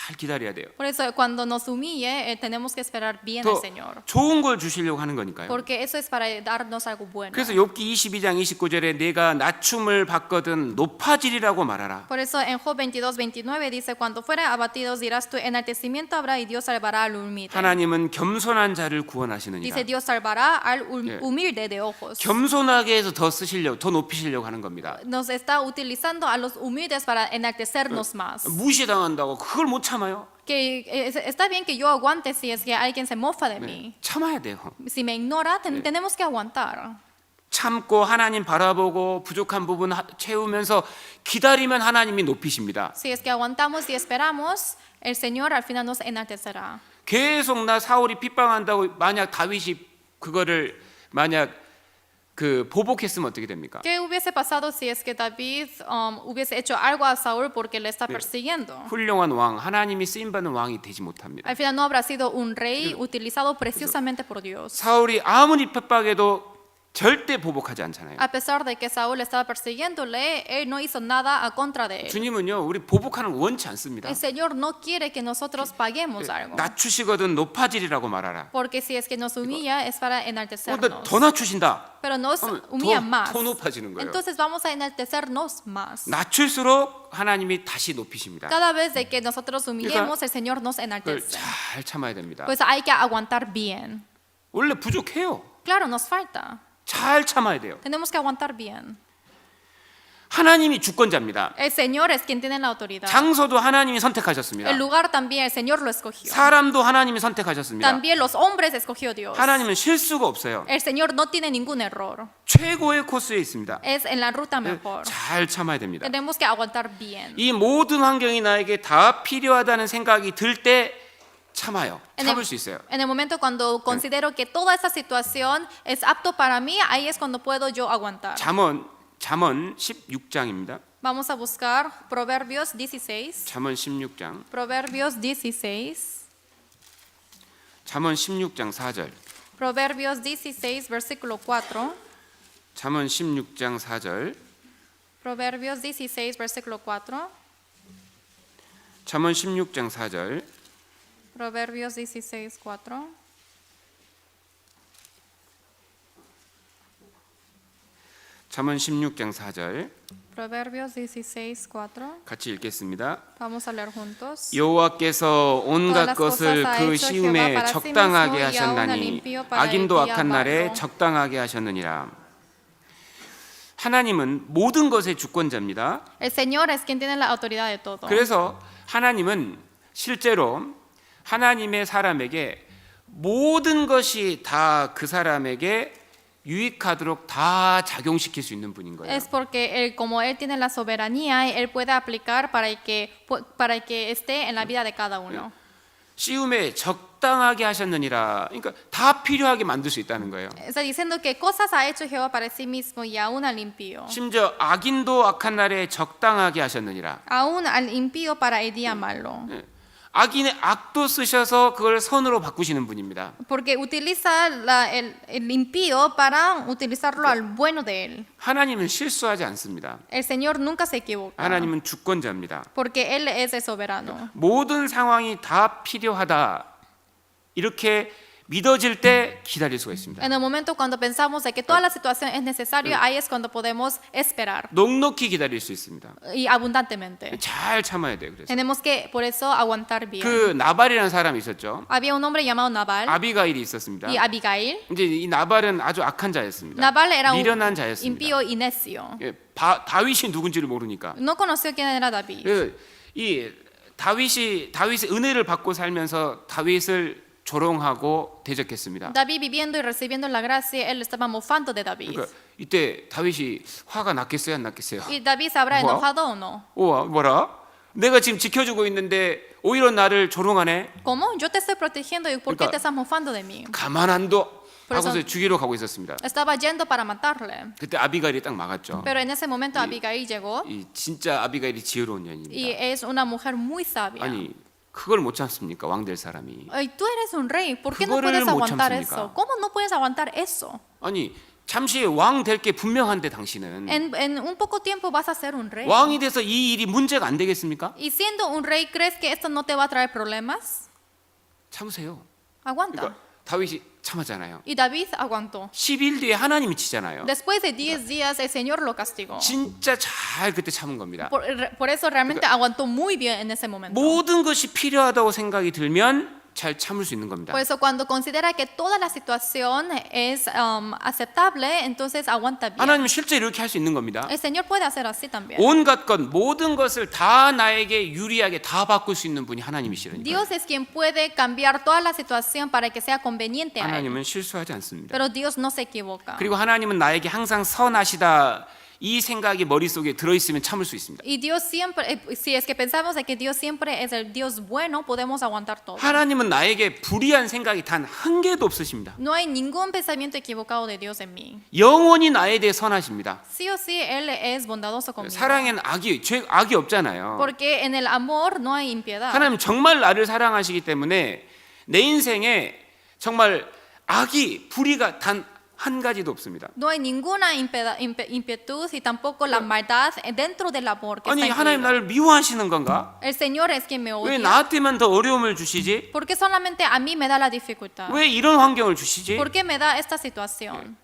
잘 기다려야 돼요. Por eso cuando nos humille tenemos que esperar bien al 더 Señor. 좋은 걸 주시려고 하는 거니까요. Porque eso es para darnos algo bueno. 그래서 욥기 22장 29절에 내가 낮춤을 받거든 높아지리라고 말하라. Por eso en Job 22, 29 dice, cuando fuera abatidos dirás tú, enaltecimiento habrá y Dios salvará al humilde. 하나님은 겸손한 자를 구원하시느니라. Dice, Dios salvará al humilde de ojos. 겸손하게 해서 더 쓰시려고 더 높이시려고 하는 겁니다. Nos está utilizando a los humildes para enaltecernos más. 무시당한다고 그걸 못 참아요. Que está bien que yo aguante si es que alguien se mofa de mí. 참아야 돼요. Si me ignora, tenemos que aguantar. 참고 하나님 바라보고 부족한 부분 채우면서 기다리면 하나님이 높이십니다. Si es que aguantamos y esperamos, el Señor al final nos enaltecerá. 계속 나 사울이 핍박한다고 만약 다윗이 그거를 만약 그 보복했으면 어떻게 됩니까? ¿Qué hubiese pasado si es que David hubiese hecho algo a Saúl porque le está persiguiendo? 훌륭한 왕, 하나님이 쓰임 받는 왕이 되지 못합니다. Al final no habrá sido un rey utilizado preciosamente por Dios. 사울이 아무리 핍박해도 절대 보복하지 않잖아요. A pesar de que Saúl estaba persiguiéndole, él no hizo nada a contra de él. 주님은요, 우리 보복하는 거 원치 않습니다. El Señor no quiere que nosotros paguemos algo. 낮추시거든 높아지리라고 말하라. Porque si es que nos humilla es para enaltecernos. 더 낮추신다. Pero nos humilla más. 더 높아지는 거예요. Entonces vamos a enaltecernos más. 낮출수록 하나님이 다시 높이십니다. Cada vez de que nosotros humillemos, el Señor nos 그걸 enaltece. 잘 참아야 됩니다. Pues hay que aguantar bien. 원래 부족해요. Claro, nos falta. 잘 참아야 돼요. Tenemos que aguantar bien. 하나님이 주권자입니다. El Señor es quien tiene la autoridad. 장소도 하나님이 선택하셨습니다. El lugar también el Señor lo escogió. 사람도 하나님이 선택하셨습니다. También los hombres escogió Dios. 하나님은 실수가 없어요. El Señor no tiene ningún error. 최고의 코스에 있습니다. Es en la ruta mejor. 잘 참아야 됩니다. Tenemos que aguantar bien. 이 모든 환경이 나에게 다 필요하다는 생각이 들 때 참아요. 참을 수 있어요. En el momento cuando considero que toda esa situación es apto para mí, ahí es cuando puedo yo aguantar. 잠언 16장입니다. Vamos a buscar Proverbios 16. 잠언 16장. Proverbios 16. 잠언 16장 4절. Proverbios 16, versículo 4. 잠언 16장 4절. Proverbios 16, versículo 4. 잠언 16장 4절. Proverbios 16, 4. 잠언 16장 4절. Proverbios 16, 4. 같이 읽겠습니다. Vamos a leer juntos. 여호와께서 온갖 Todas las 것을 cosas ha 그 hecho 시음에 Jehová para sí 적당하게 mismo y aún 하셨나니 limpio para el 악인도 día 악한 날에 malo. 적당하게 하셨느니라. 하나님은 모든 것의 주권자입니다. El Señor es quien tiene la autoridad de todo. 그래서 하나님은 실제로 하나님의 사람에게 모든 것이 다 그 사람에게 유익하도록 다 작용시킬 수 있는 분인 거예요. Es porque él, como él tiene la soberanía, él puede aplicar para que esté en la vida de cada uno. 시음에 적당하게 하셨느니라. 그러니까 다 필요하게 만들 수 있다는 거예요. Está diciendo que cosas ha hecho Jehová para sí mismo y aún al impío. 심지어 악인도 악한 날에 적당하게 하셨느니라. Aún al impío para el día malo. 악인의 악도 쓰셔서 그걸 선으로 바꾸시는 분입니다. Porque utiliza el impío para utilizarlo al bueno de él. 하나님은 실수하지 않습니다. El Señor nunca se equivoca. 하나님은 주권자입니다. Porque Él es el soberano. 모든 상황이 다 필요하다 이렇게 믿어질 때 기다릴 수가 있습니다. En el momento cuando pensamos de que toda la situación es necesaria, ahí es cuando podemos esperar 넉넉히 기다릴 수 있습니다. y abundantemente. 잘 참아야 돼요. 그래서 Tenemos que por eso aguantar bien. 그 나발이라는 사람이 있었죠. Había un hombre llamado Nabal 아비가일이 있었습니다. y Abigail. 이제 이 나발은 아주 악한 자였습니다. Nabal era un 미련한 자였습니다. impío y necio. 예, 다윗이 누군지를 모르니까. No conoció quién era David. 이 다윗의 은혜를 받고 살면서 다윗을 조롱하고 대적했습니다. David viviendo y recibiendo la gracia, él estaba mofando de David. 그러니까 이때 다윗이 화가 났겠어요, 안 났겠어요? Y David se habrá Wow. enojado o no. 뭐라? 내가 지금 지켜주고 있는데 오히려 나를 조롱하네. ¿Cómo? Yo te estoy protegiendo y ¿por qué 그러니까 te estás mofando de mí? 가만 안 둬. 그래서- 하고서 죽이러 가고 있었습니다. Estaba yendo para matarle. 그때 아비가일이 딱 막았죠. Pero en ese momento Abigail llegó 이 진짜 아비가일이 지혜로운 y 년입니다. es una mujer muy sabia. 아니 그걸 못 참습니까? 왕 될 사람이. Ay, tú eres un rey, ¿por qué no 그거를 puedes 못 aguantar 참습니까? eso? ¿Cómo no puedes aguantar eso? 아니 잠시 왕 될 게 분명한데 당신은 En un poco tiempo vas a ser un rey. 왕이 돼서 이 일이 문제가 안 되겠습니까? Y siendo un rey, ¿crees que esto no te va a traer problemas? 참으세요. Aguanta. 그러니까 다윗이 참았잖아요. Y David aguantó. 10일 뒤에 하나님이 치잖아요. Después de 10 días, el Señor lo castigó. 진짜 잘 그때 참은 겁니다. Por eso realmente aguantó muy bien en ese momento. 모든 것이 필요하다고 생각이 들면 잘 참을 수 있는 겁니다. Por eso cuando considera que toda la situación es aceptable, entonces aguanta bien. 하나님은 실제 이렇게 할 수 있는 겁니다. El Señor puede hacer así también. 온갖 것 모든 것을 다 나에게 유리하게 다 바꿀 수 있는 분이 하나님이시라니까요. Dios es quien puede cambiar toda la situación para que sea conveniente a él. 하나님은 실수하지 않습니다. Pero Dios no se equivoca. 그리고 하나님은 나에게 항상 선하시다 이 생각이 머릿속에 들어있으면 참을 수 있습니다. Y Dios siempre, si es que pensamos de que Dios siempre es el Dios bueno, podemos aguantar todo. 하나님은 나에게 불의한 생각이 단 한 개도 없으십니다. No hay ningún pensamiento equivocado de Dios en mí. 영원히 나에 대해 선하십니다. Sí o sí, Él es bondadoso conmigo. 사랑에는 악이 없잖아요. Porque en el amor no hay impiedad. 하나님 정말 나를 사랑하시기 때문에 내 인생에 정말 불의가 단 한 가지도 없습니다. No hay ninguna impetud y tampoco la maldad dentro del amor que 아니 está 하나님 incluido. 나를 미워하시는 건가? El Señor es quien me 왜 odia. 나한테만 더 어려움을 주시지? ¿Por qué solamente a mí me da la dificultad? 왜 이런 환경을 주시지? ¿Por qué me da esta situación?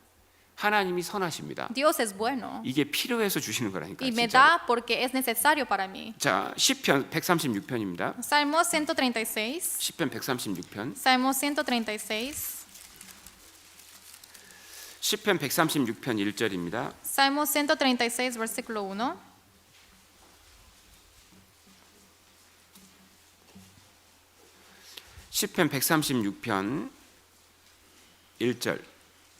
하나님이 선하십니다. Dios es bueno 이게 필요해서 주시는 거라니까. y me 진짜. da porque es necesario para mí. 자, 시편 136편입니다. Salmo 136. 시편 136편. Salmo 136. 시편 136편 1절입니다. Salmo 136, versículo 1. 시편 136편 1절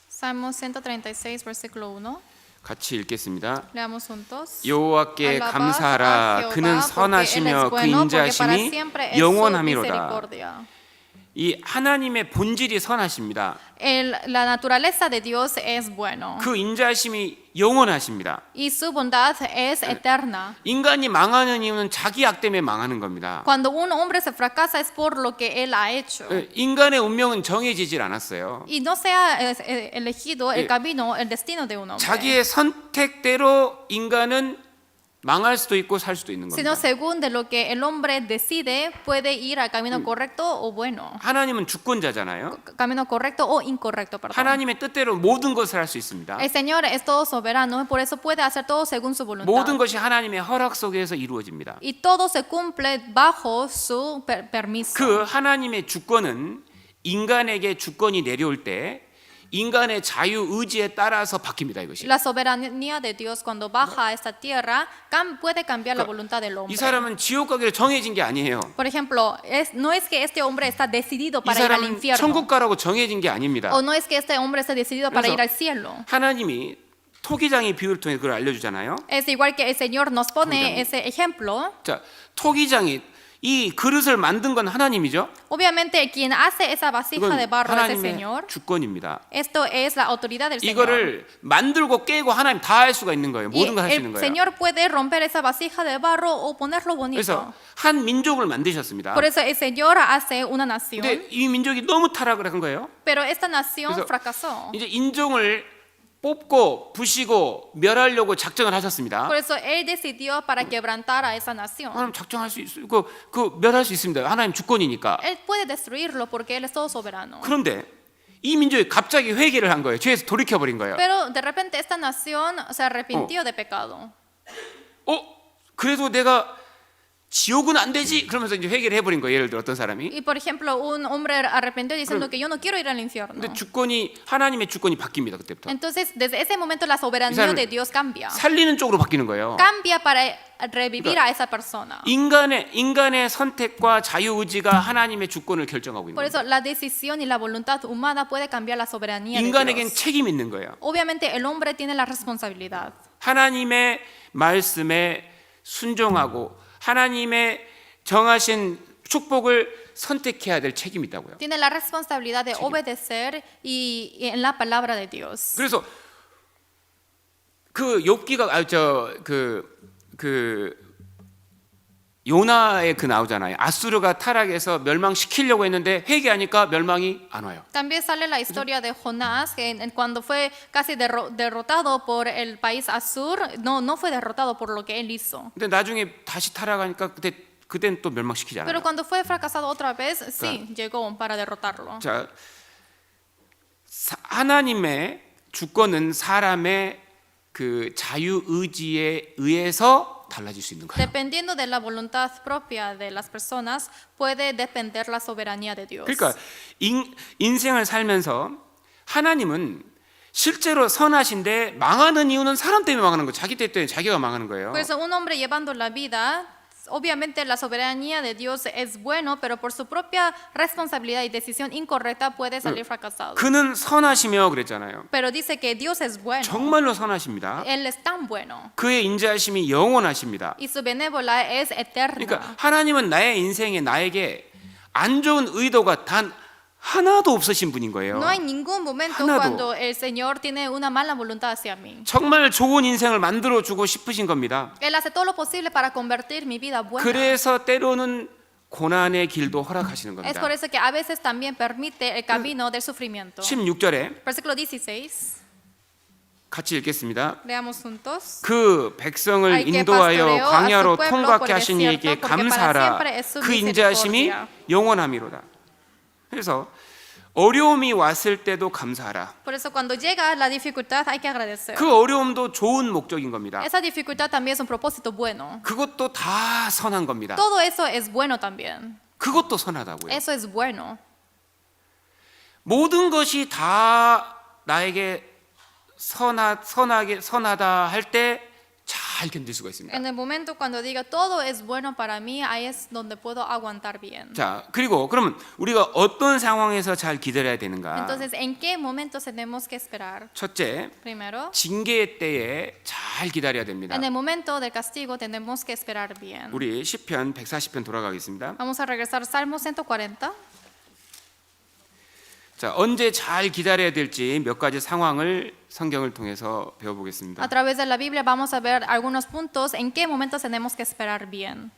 Salmo 136, versículo 1. 같이 읽겠습니다. Leamos juntos. 여호와께 Alabad a 감사하라. Jehová, 그는 porque Él es 선하시며 그 bueno, porque para 인자심이 siempre es su 영원하미로다. misericordia. 이 하나님의 본질이 선하십니다. La naturaleza de Dios es bueno 그 인자심이 영원하십니다. y su bondad es eterna. 인간이 망하는 이유는 자기 악 때문에 망하는 겁니다. Cuando un hombre se fracasa es por lo que él ha hecho. 인간의 운명은 정해지질 않았어요. Y no se ha elegido el camino, el destino de un hombre. 자기의 선택대로 인간은 망할 수도 있고 살 수도 있는 Sino 겁니다. según de lo que el hombre decide, puede ir al camino correcto o bueno. 하나님은 주권자잖아요. Camino correcto o incorrecto, perdón. 하나님의 뜻대로 모든 것을 할 수 있습니다. El Señor es todo soberano, por eso puede hacer todo según su 모든 voluntad. 것이 하나님의 허락 속에서 이루어집니다. Y todo se cumple bajo su permiso. 그 하나님의 주권은 인간에게 주권이 내려올 때 인간의 자유 의지에 따라서 바뀝니다. 이것이. La soberanía de Dios cuando baja a esta tierra puede cambiar la voluntad del 이 hombre. 사람은 지옥 가기로 정해진 게 아니에요. Por ejemplo, no es que este hombre está decidido 이 para ir al 사람은 infierno. 천국 가라고 정해진 게 아닙니다. O no es que este hombre está decidido para 그래서 ir al cielo. 하나님이 토기장의 비유를 통해 그걸 알려주잖아요. Es igual que el Señor nos pone ese ejemplo. 자, 토기장이 이 그릇을 만든 건 하나님이죠. Obviamente, quien hace esa vasija 이건 de barro es el 하나님의 Señor. 주권입니다. Esto es la autoridad del Señor. 이거를 만들고 깨고 하나님 다 할 수가 있는 거예요. Y 모든 걸 할 수 있는 el 거예요. Señor puede romper esa vasija de barro o ponerlo bonito. 그래서 한 민족을 만드셨습니다. Por eso el Señor hace una nación, 근데 이 민족이 너무 타락을 한 거예요. pero esta nación 그래서 fracasó. 이제 인종을 뽑고 부시고 멸하려고 작정을 하셨습니다. Por eso Él decidió para quebrantar a esa nación. 하나님 작정할 수 있어요. 그 멸할 수 있습니다. 하나님 주권이니까. Él puede destruirlo porque Él es todo soberano. 그런데 이 민족이 갑자기 회개를 한 거예요. 죄에서 돌이켜 버린 거예요. Pero de repente esta nación se arrepintió de pecado. 그래도 내가 지옥은 안 되지. 그러면서 이제 회개를 해버린 거예요. 예를 들어 어떤 사람이. Y por ejemplo, un hombre arrepintió diciendo que yo no quiero ir al infierno. 근데 주권이 하나님의 주권이 바뀝니다. 그때부터. Entonces, desde ese momento la soberanía de Dios cambia. 살리는 쪽으로 바뀌는 거예요. Cambia para revivir a esa persona. 인간의 선택과 자유 의지가 하나님의 주권을 결정하고 있는 Por 거예요. eso la decisión y la voluntad humana puede cambiar la soberanía de 인간에겐 Dios. 책임이 있는 거예요. Obviamente el hombre tiene la responsabilidad. 하나님의 말씀에 순종하고 하나님의 정하신 축복을 선택해야 될 책임이 있다고요. Tiene la responsabilidad de obedecer y en la palabra de Dios. 그래서 그 욥기가 요나에 나오잖아요. 아수르가 타락해서 멸망시키려고 했는데 회개하니까 멸망이 안 와요. También sale la historia de Jonás, que cuando fue casi derrotado por el país Asur, no fue derrotado por lo que él hizo. 근데 나중에 다시 타락하니까 그때는 또 멸망시키지 Pero 않아요. cuando fue fracasado otra vez, sí, llegó para derrotarlo. 자, 하나님의 주권은 사람의 그 자유 의지에 의해서 달라질 수 있는 거예요. Dependiendo de la voluntad propia de las personas, puede depender la soberanía de Dios. 그러니까 인생을 살면서 하나님은 실제로 선하신데 망하는 이유는 사람 때문에 망하는 거예요. 자기 때문에 자기가 망하는 거예요. Por eso un hombre llevando la vida, obviamente la soberanía de Dios es bueno, pero por su propia responsabilidad y decisión incorrecta puede salir fracasado. 그는 선하시며 그랬잖아요. Pero dice que Dios es bueno. 정말로 선하십니다. Él es tan bueno. 그의 인자하심이 영원하십니다. Y su benévola es eterna. 그러니까 하나님은 나의 인생에 나에게 안 좋은 의도가 단 하나도 없으신 분인 거예요. No hay ningún momento 하나도. cuando el Señor tiene una mala voluntad hacia mí. 정말 좋은 인생을 만들어 주고 싶으신 겁니다. Él hace todo lo posible para convertir mi vida buena. 그래서 때로는 고난의 길도 허락하시는 Es 겁니다. por eso que a veces también permite el camino del sufrimiento. 16절에 Versículo 16. 같이 읽겠습니다. Leamos juntos. 그 백성을 Hay que 인도하여 pastoreo a 광야로 su pueblo 통과케 por el 하신 desierto, 이에게 porque para 감사하라. siempre es su 그 인자하심이 misericordia. 영원함이로다. 그래서 어려움이 왔을 때도 감사하라. Por eso cuando llega la dificultad hay que agradecer. 그 어려움도 좋은 목적인 겁니다. Esa dificultad también es un propósito bueno. 그것도 다 선한 겁니다. Todo eso es bueno también. 그것도 선하다고요. Eso es bueno. 모든 것이 다 나에게 선하다 할 때 잘 견딜 수가 있습니다. En el momento cuando diga todo es bueno para mí, ahí es donde puedo aguantar bien. 자, 그리고 그러면 우리가 어떤 상황에서 잘 기다려야 되는가? Entonces, ¿en qué momentos tenemos que esperar? 첫째, Primero, 징계의 때에 잘 기다려야 됩니다. en el momento del castigo tenemos que esperar bien. 우리 시편 140편 돌아가겠습니다. Vamos a regresar Salmo 140. 자, 언제 잘 기다려야 될지 몇 가지 상황을 성경을 통해서 배워보겠습니다. A través de la Biblia vamos a ver algunos puntos en qué momentos tenemos que esperar bien.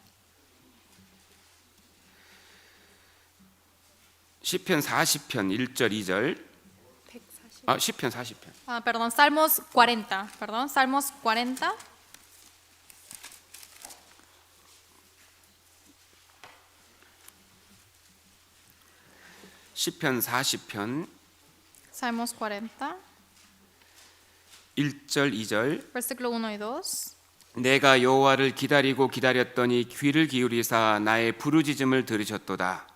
시편 40편 1절 2절. 시편 40편. Perdón, Salmos 40. Perdón, Salmos 40. 시편 40편 Salmos 40, 1절 2절. versículo 1 y 2. 내가 여호와를 기다리고 기다렸더니 귀를 기울이사 나의 부르짖음을 들으셨도다.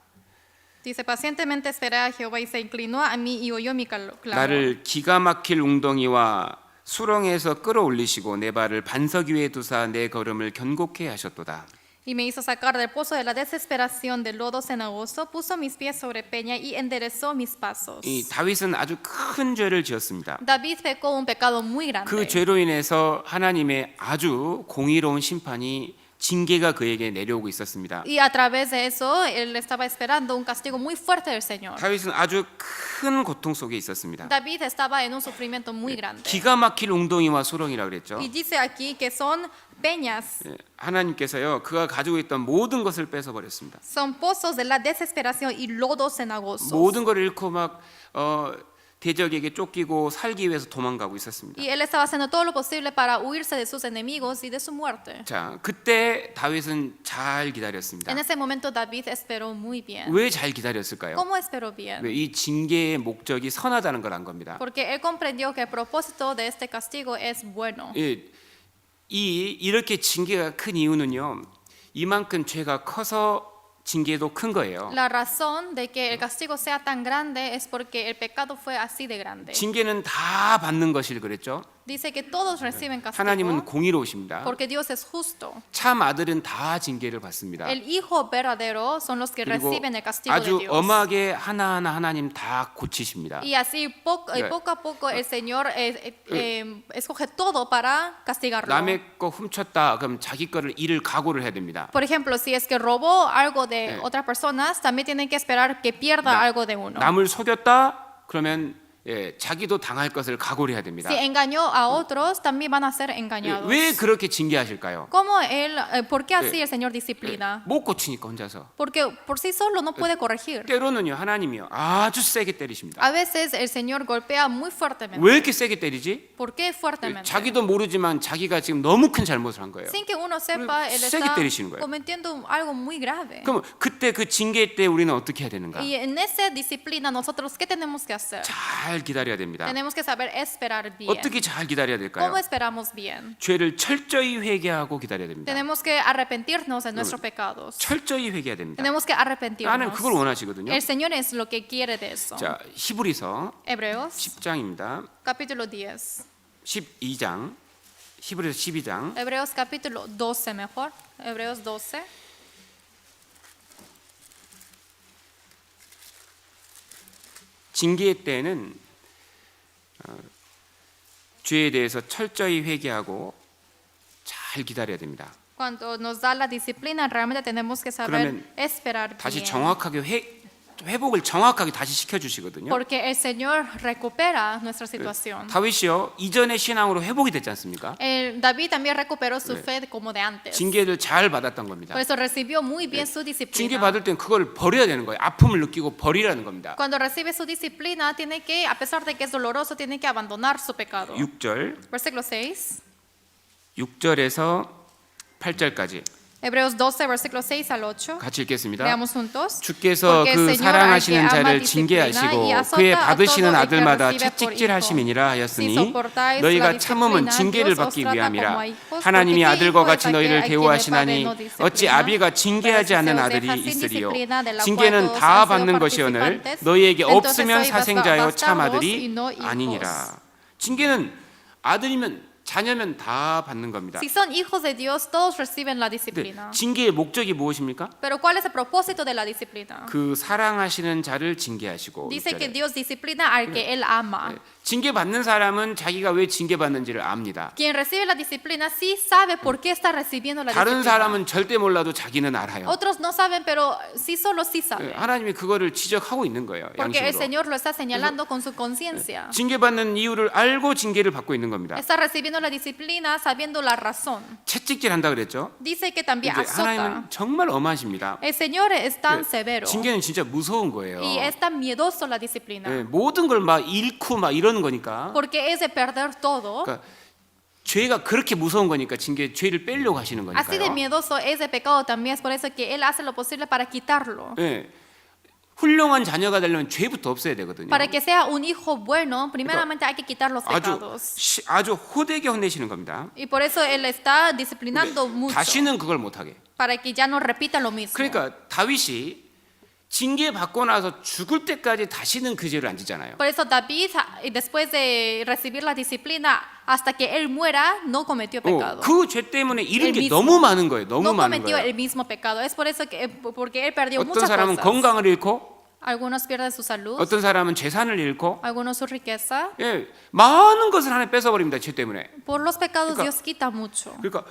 Dice, pacientemente esperé a Jehová y se inclinó a mí y oyó mi clamor. 나를 기가 막힐 웅덩이와 수렁에서 끌어올리시고 내 발을 반석 위에 두사 내 걸음을 견고케 하셨도다. Y me hizo sacar del pozo de la desesperación del lodo cenagoso, puso mis pies sobre peña y enderezó mis pasos. 이 다윗은 아주 큰 죄를 지었습니다. David pecó un pecado muy grande. 그 죄로 인해서 하나님의 아주 공의로운 심판이 징계가 그에게 내려오고 있었습니다. Y a través de eso, él estaba esperando un castigo muy fuerte del Señor. 다윗은 아주 큰 고통 속에 있었습니다. David estaba en un sufrimiento muy grande. 기가 막힐 웅덩이와 수렁이라 그랬죠. Y dice aquí que son peñas, 예, 하나님께서요 그가 가지고 있던 모든 것을 뺏어 버렸습니다. son pozos de la desesperación y lodos cenagosos. 모든 걸 잃고 막 대적에게 쫓기고 살기 위해서 도망가고 있었습니다. Y él estaba haciendo todo lo posible para huirse de sus enemigos y de su muerte. 자, 그때 다윗은 잘 기다렸습니다. En ese momento David esperó muy bien. 왜 잘 기다렸을까요? ¿Cómo esperó bien? 왜? 이 징계의 목적이 선하다는 걸 안 겁니다. Porque él comprendió que el propósito de este castigo es bueno. 예, 이렇게 징계가 큰 이유는요, 이만큼 죄가 커서 징계도 큰 거예요. La razón de que el castigo sea tan grande es porque el pecado fue así de grande. 징계는 다 받는 것일 그랬죠. Dice que todos reciben 하나님은 castigo 공의로우십니다. porque Dios es justo. 참 아들은 다 징계를 받습니다. El hijo verdadero son los que 그리고 reciben el castigo de 아주 Dios. 엄하게 하나하나 하나님 다 고치십니다. Y así poco a poco el Señor escoge todo para castigarlo. 남의 거 훔쳤다 그럼 자기 거를 잃을 각오를 해야 됩니다. Por ejemplo, si es que robó algo de otras personas, también tienen que esperar que pierda algo de uno. 남을 속였다 그러면 자기도 당할 것을 각오를 해야 됩니다. Si engañó a otros, también van a ser engañados. 왜 그렇게 징계하실까요? ¿Cómo ¿Por qué así el Señor disciplina? 못 고치니까 혼자서. Porque por sí solo no puede corregir. 때로는요 하나님이요 아주 세게 때리십니다. A veces el Señor golpea muy fuertemente. 왜 이렇게 세게 때리지? ¿Por qué fuertemente? 자기도 모르지만 자기가 지금 너무 큰 잘못을 한 거예요. Sin que uno sepa, él 세게 está 때리시는 거예요. cometiendo algo muy grave. 그럼 그때 그 징계 때 우리는 어떻게 해야 되는가? Y en esa disciplina nosotros ¿qué tenemos que hacer? 잘 기다려야 됩니다. Tenemos que saber esperar bien. 어떻게 잘 기다려야 될까요? ¿Cómo esperamos bien? 죄를 철저히 회개하고 기다려야 됩니다. Tenemos que arrepentirnos de nuestros pecados. 철저히 회개해야 됩니다. Tenemos que 하나님 arrepentirnos. 그걸 원하시거든요. El Señor es lo que quiere de eso. 자, 히브리서 Hebreos 10장입니다. capítulo 10. 12장. 히브리서 12장. Hebreos capítulo 12 mejor. Hebreos 12. 징계의 때는 죄에 대해서 철저히 회개하고 잘 기다려야 됩니다. Cuando nos da la disciplina, realmente tenemos que saber 그러면 esperar 다시 bien. 정확하게 회복을 정확하게 다시 시켜 주시거든요. Porque el Señor recupera nuestra situación. 다윗이요 이전의 신앙으로 회복이 됐지 않습니까? David también recuperó su fe como de antes. 징계를 잘 받았던 겁니다. Por eso recibió muy bien su 징계 disciplina. 받을 땐 그걸 버려야 되는 거예요. 아픔을 느끼고 버리라는 겁니다. Cuando recibe su disciplina, tiene que, a pesar de que es doloroso, tiene que abandonar su pecado. 6절, Versículo 6. 6절에서 8절까지 Hebreos 12, versículo 6 al 8. 같이 읽겠습니다. Leamos juntos. 주께서 Porque el 그 Señor 사랑하시는 al que ama 자를 disciplina 징계하시고 y azota 그의 a todo 받으시는 el que 아들마다 recibe por 채찍질하심이니라 hijo. 하였으니 Si soportáis 너희가 la 참음은 disciplina, 징계를 Dios os 받기 trata 위함이라. como a hijos, 하나님이 porque 아들과 hijo 같이 es 너희를 aquel a quien el 대우하시나니 Padre no disciplina, 어찌 아비가 징계하지 pero si 않는 se os 아들이 deja sin 있으리요. disciplina, de la cual 징계는 todos 다 han sido 받는 것이오늘 participantes, 너희에게 entonces 없으면 sois 사생자요 참 bastardos 아들이 y no hijos. 아니니라. 징계는 아들이면 자녀면 다 받는 겁니다. Si son hijos de Dios, todos reciben la 근데 disciplina. 징계의 목적이 무엇입니까? Pero ¿cuál es el propósito de la disciplina? 그 사랑하시는 자를 징계하시고 Dice que 6절에. Dios disciplina al que Él ama. 징계 받는 사람은 자기가 왜 징계 받는지를 압니다. Quien recibe la disciplina sí sabe por qué está recibiendo la 다른 disciplina. 사람은 절대 몰라도 자기는 알아요. Otros no saben, pero sí solo sí saben. 하나님이 그거를 지적하고 있는 거예요. Porque el 양심으로. Señor lo está señalando con su conciencia. 징계 받는 이유를 알고 징계를 받고 있는 겁니다. Está recibiendo la disciplina sabiendo la razón. 채찍질 한다 그랬죠? Dice que también 이제 azota. 하나님은 정말 엄하십니다. El Señor es tan severo 징계는 진짜 무서운 거예요. y es tan miedoso la disciplina. 모든 걸 막 잃고 막 이러는 거니까. Porque es de perder todo. 그러니까 죄가 그렇게 무서운 거니까 죄를 빼려고 하시는 Así de 거니까요. miedoso es el pecado también. Es por eso que Él hace lo posible para quitarlo. 예. 훌륭한 자녀가 되려면 죄부터 없어야 되거든요. Para que sea un hijo bueno, primeramente hay que quitar los pecados. 아주 호되게 혼내시는 겁니다. Y por eso Él está disciplinando mucho. 다시는 그걸 못하게. Para que ya no repita lo mismo. 그러니까 다윗이 징계 받고 나서 죽을 때까지 다시는 그 죄를 안 짓잖아요. Por eso David, después de recibir la disciplina, hasta que él muera, no cometió pecado. 그 죄 때문에 잃은 El 게 mismo. 너무 많은 거예요. 너무 No 많은 cometió 거예요. el mismo pecado. Es por eso que, porque él perdió 어떤 muchas 사람은 cosas. 건강을 잃고, Algunos pierden su salud, 어떤 사람은 재산을 잃고, algunos su riqueza. 예, 많은 것을 하나님 뺏어버립니다. 죄 때문에. Por los pecados 그러니까- Dios quita mucho. 그러니까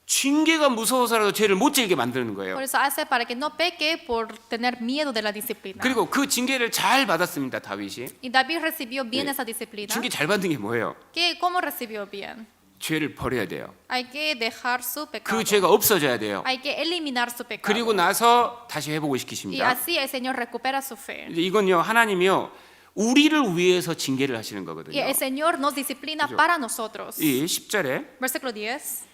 징계가 무서워서라도 죄를 못 지게 만드는 거예요. Por eso hace para que no peque por tener miedo de la disciplina. 그리고 그 징계를 잘 받았습니다. 다윗이. Y David recibió bien esa disciplina. 징계 잘 받는 게 뭐예요? ¿Cómo recibió bien? 죄를 버려야 돼요. Hay que dejar su pecado. 그 죄가 없어져야 돼요. Hay que eliminar su pecado. 그리고 나서 다시 회복을 Y 시키십니다. así el Señor recupera su fe. 이제 이건요, 하나님이요, 우리를 위해서 징계를 하시는 Y 거거든요. el Señor nos disciplina para nosotros. 이 10절에 Versículo 10.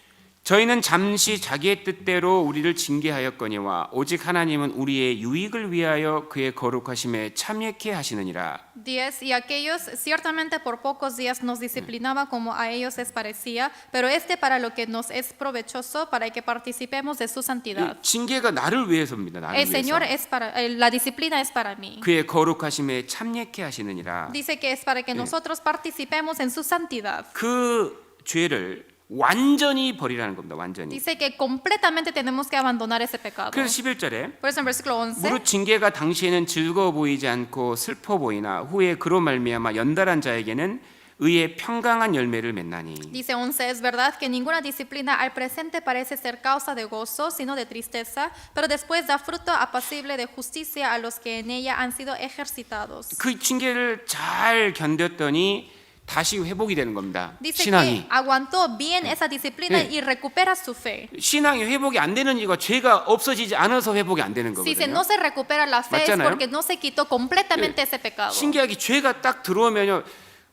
저희는 잠시 자기의 뜻대로 우리를 징계하였거니와 오직 하나님은 우리의 유익을 위하여 그의 거룩하심에 참여케 하시느니라. 10. Y aquellos ciertamente por pocos días nos disciplinaba como a ellos les parecía, pero para lo que nos es provechoso, para que participemos de su santidad. 이 징계가 나를 위해서입니다. 나를 El Señor 위해서. es la disciplina es para mí. 그의 거룩하심에 참여케 하시느니라. Dice que es para que nosotros participemos en su santidad. 그 죄를 완전히 버리라는 겁니다. 완전히. Dice que completamente tenemos que abandonar ese pecado. 그래서 11절에 Por eso en versículo 11. 무릇 징계가 당시에는 즐거워 보이지 않고 슬퍼 보이나 후에 그로 말미암아 연달한 자에게는 의의 평강한 열매를 맺나니. Dice 11, es verdad que ninguna disciplina al presente parece ser causa de gozo, sino de tristeza, pero después da fruto apacible de justicia a los que en ella han sido ejercitados. 그 징계를 잘 견뎠더니 다시 회복이 되는 겁니다. Dice 신앙이. que aguantó bien esa disciplina 네. y recupera su fe. 신앙이 회복이 안 되는 이유가 죄가 없어지지 않아서 회복이 안 되는 Si 거거든요. no se recupera la fe es 맞잖아요? porque no se quitó completamente ese pecado. 신기하게 죄가 딱 들어오면요,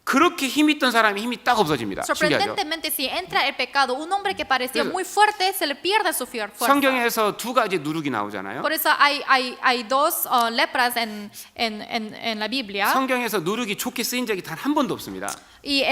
그렇게 힘 있던 사람이 힘이 딱 없어집니다. 신기하죠? Sorprendentemente, si entra el pecado, un hombre que parecía muy fuerte se le pierde su fuerza. 성경에서 두 가지 누룩이 나오잖아요. Por eso hay dos lepras en la Biblia. 성경에서 누룩이 좋게 쓰인 적이 단 한 번도 없습니다. Y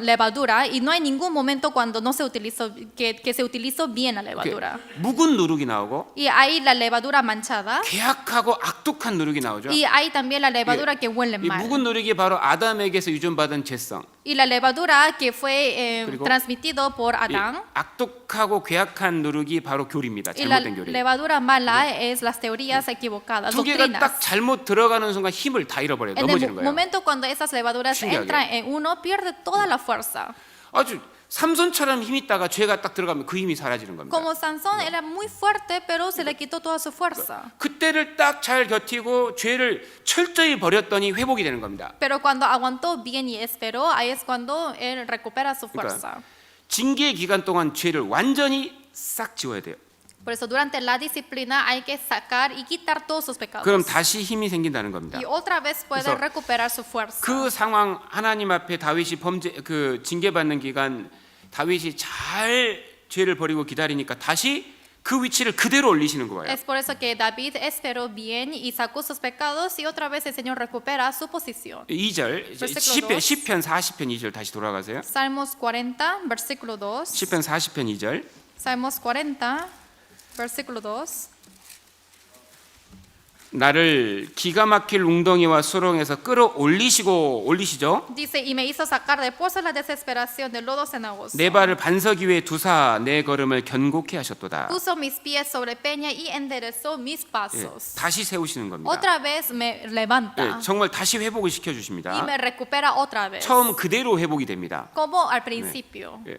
levadura, y no hay ningún momento cuando no se utilizó que se utilizó bien la levadura. 묵은 누룩이 나오고 Y hay la levadura manchada 괴악하고 악독한 누룩이 나오죠. y hay también la levadura que huele 이 mal. 묵은 누룩이 바로 아담에게서 유전받은 죄성. Y la levadura que fue 그리고 transmitido por 이 Adán. 악독하고 괴악한 누룩이 바로 교리입니다. Y la 잘못된 교리. levadura mala es las teorías equivocadas, 두 개가 doctrinas. 딱 잘못 들어가는 순간 힘을 다 잃어버려요. En el 넘어지는 거예요. momento cuando esas levaduras 신기하게. entran en uno, pierde toda la fuerza. 아주 삼손처럼 힘 있다가 죄가 딱 들어가면 그 힘이 사라지는 겁니다. Como Sansón era muy fuerte, pero se le quitó toda su fuerza. 그때를 딱 잘 견디고 죄를 철저히 버렸더니 회복이 되는 겁니다. Pero cuando aguantó bien y esperó, ahí es cuando él recupera su fuerza. 그러니까 징계 기간 동안 죄를 완전히 싹 지워야 돼요. Por eso durante la disciplina hay que sacar y quitar todos sus pecados. 그럼 다시 힘이 생긴다는 겁니다. Y otra vez puede 그래서 recuperar su fuerza. 그 상황 하나님 앞에 다윗이 징계받는 기간 다윗이 잘 죄를 버리고 기다리니까 다시 그 위치를 그대로 올리시는 거예요. Es por eso que David esperó bien y sacó sus pecados y otra vez el Señor recupera su posición. 2절 Versículo 시편 40편 2절 다시 돌아가세요. Salmos 40, versículo 2. 시편 40편 2절. Salmos 40, versículo 2. 나를 기가 막힐 웅덩이와 수렁에서 올리시죠. Dice, y me hizo sacar del pozo de la desesperación, del lodo cenagoso. 내 발을 반석 위에 두사 내 걸음을 견고케 하셨도다. Puso mis pies sobre peña y enderezó mis 예, pasos. 다시 세우시는 겁니다. Otra vez me levanta 예, 정말 다시 회복을 시켜 y 주십니다. me recupera otra vez. 처음 그대로 회복이 됩니다. Como al principio. 예.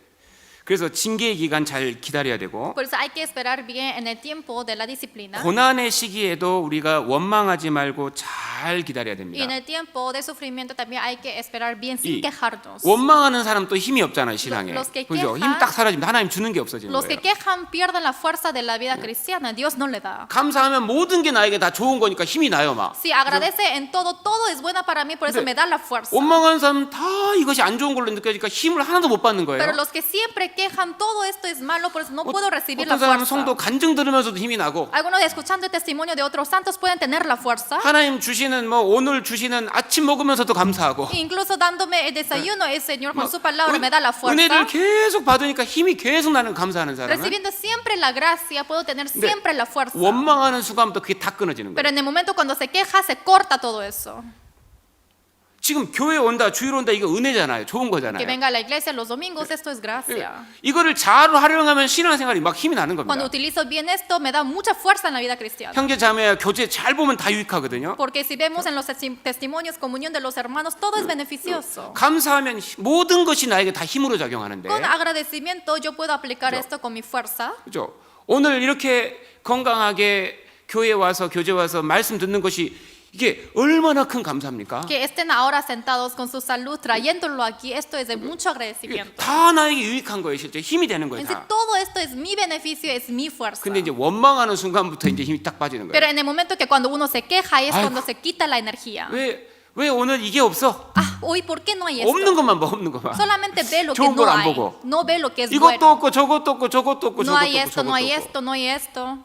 그래서 징계 기간 잘 기다려야 되고 Por eso hay que esperar bien en el tiempo de la disciplina. 고난의 시기에도 우리가 원망하지 말고 잘 기다려야 Y 됩니다. en el tiempo de sufrimiento también hay que esperar bien sin 이 quejarnos. 원망하는 사람 또 힘이 없잖아요, 신앙에. Los que 그죠? quejan- 힘 딱 사라집니다. 하나님 주는 게 없어지는 Los que 거예요. quejan pierden la fuerza de la vida cristiana. Dios no le da. 감사하면 모든 게 나에게 다 좋은 거니까 힘이 나요, 막. Si agradece en todo, todo es bueno para mí, por eso 근데 me da la fuerza. 원망하는 사람 다 이것이 안 좋은 걸로 느껴지니까 힘을 하나도 못 받는 거예요. Pero los que siempre quejan, todo esto es malo, por eso no puedo recibir la 어떤 사람은 fuerza. 성도 간증 들으면서도 힘이 나고 Algunos escuchando el testimonio de otros santos pueden tener la fuerza. 하나님 주시는 오늘 주시는 아침 먹으면서도 감사하고 Incluso dándome el desayuno, el Señor con su palabra me da la 은혜를 fuerza. 계속 받으니까 힘이 계속 나는 감사하는 사람은 Recibiendo siempre la gracia, puedo tener siempre la fuerza. 원망하는 순간부터 그게 다 끊어지는 거예요. Pero en el momento cuando se queja, se corta todo eso. 지금 교회 온다, 주일 온다, 이거 은혜잖아요. 좋은 Que 거잖아요. venga a la iglesia los domingos, esto es gracia. 이거를 잘 활용하면 신앙생활이 막 힘이 나는 Cuando 겁니다. utilizo bien esto, me da mucha fuerza en la vida cristiana. 형제 자매 교제 잘 보면 다 유익하거든요. Porque si vemos en los testimonios, comunión de los hermanos, todo es beneficioso. 감사하면 모든 것이 나에게 다 힘으로 작용하는데, Con agradecimiento yo puedo aplicar esto con mi fuerza. 그죠? 오늘 이렇게 건강하게 교회 와서 교제 와서 말씀 듣는 것이 이게 얼마나 큰 감사합니까? Que estén ahora sentados con su salud, trayéndolo aquí, esto es de mucho 이게 agradecimiento. 다 나에게 유익한 거예요. 실제 힘이 되는 거예요. En sí, 다. todo esto es mi beneficio, es mi fuerza. 근데 이제 원망하는 순간부터 이제 힘이 딱 빠지는 Pero 거예요. en el momento que cuando uno se queja, ahí es Ay, cuando se quita la energía. 왜 오늘 이게 없어? Ah, hoy, ¿por qué no hay esto? 없는 것만 봐, 없는 것만. Solamente ve lo que 좋은 no 걸 안 hay. 보고. No ve lo que es 이것도 bueno. 없고 저것도 없고 저것도 없고 No 저것도 hay 없고 esto, no hay 저것도 esto, 없고. no hay esto.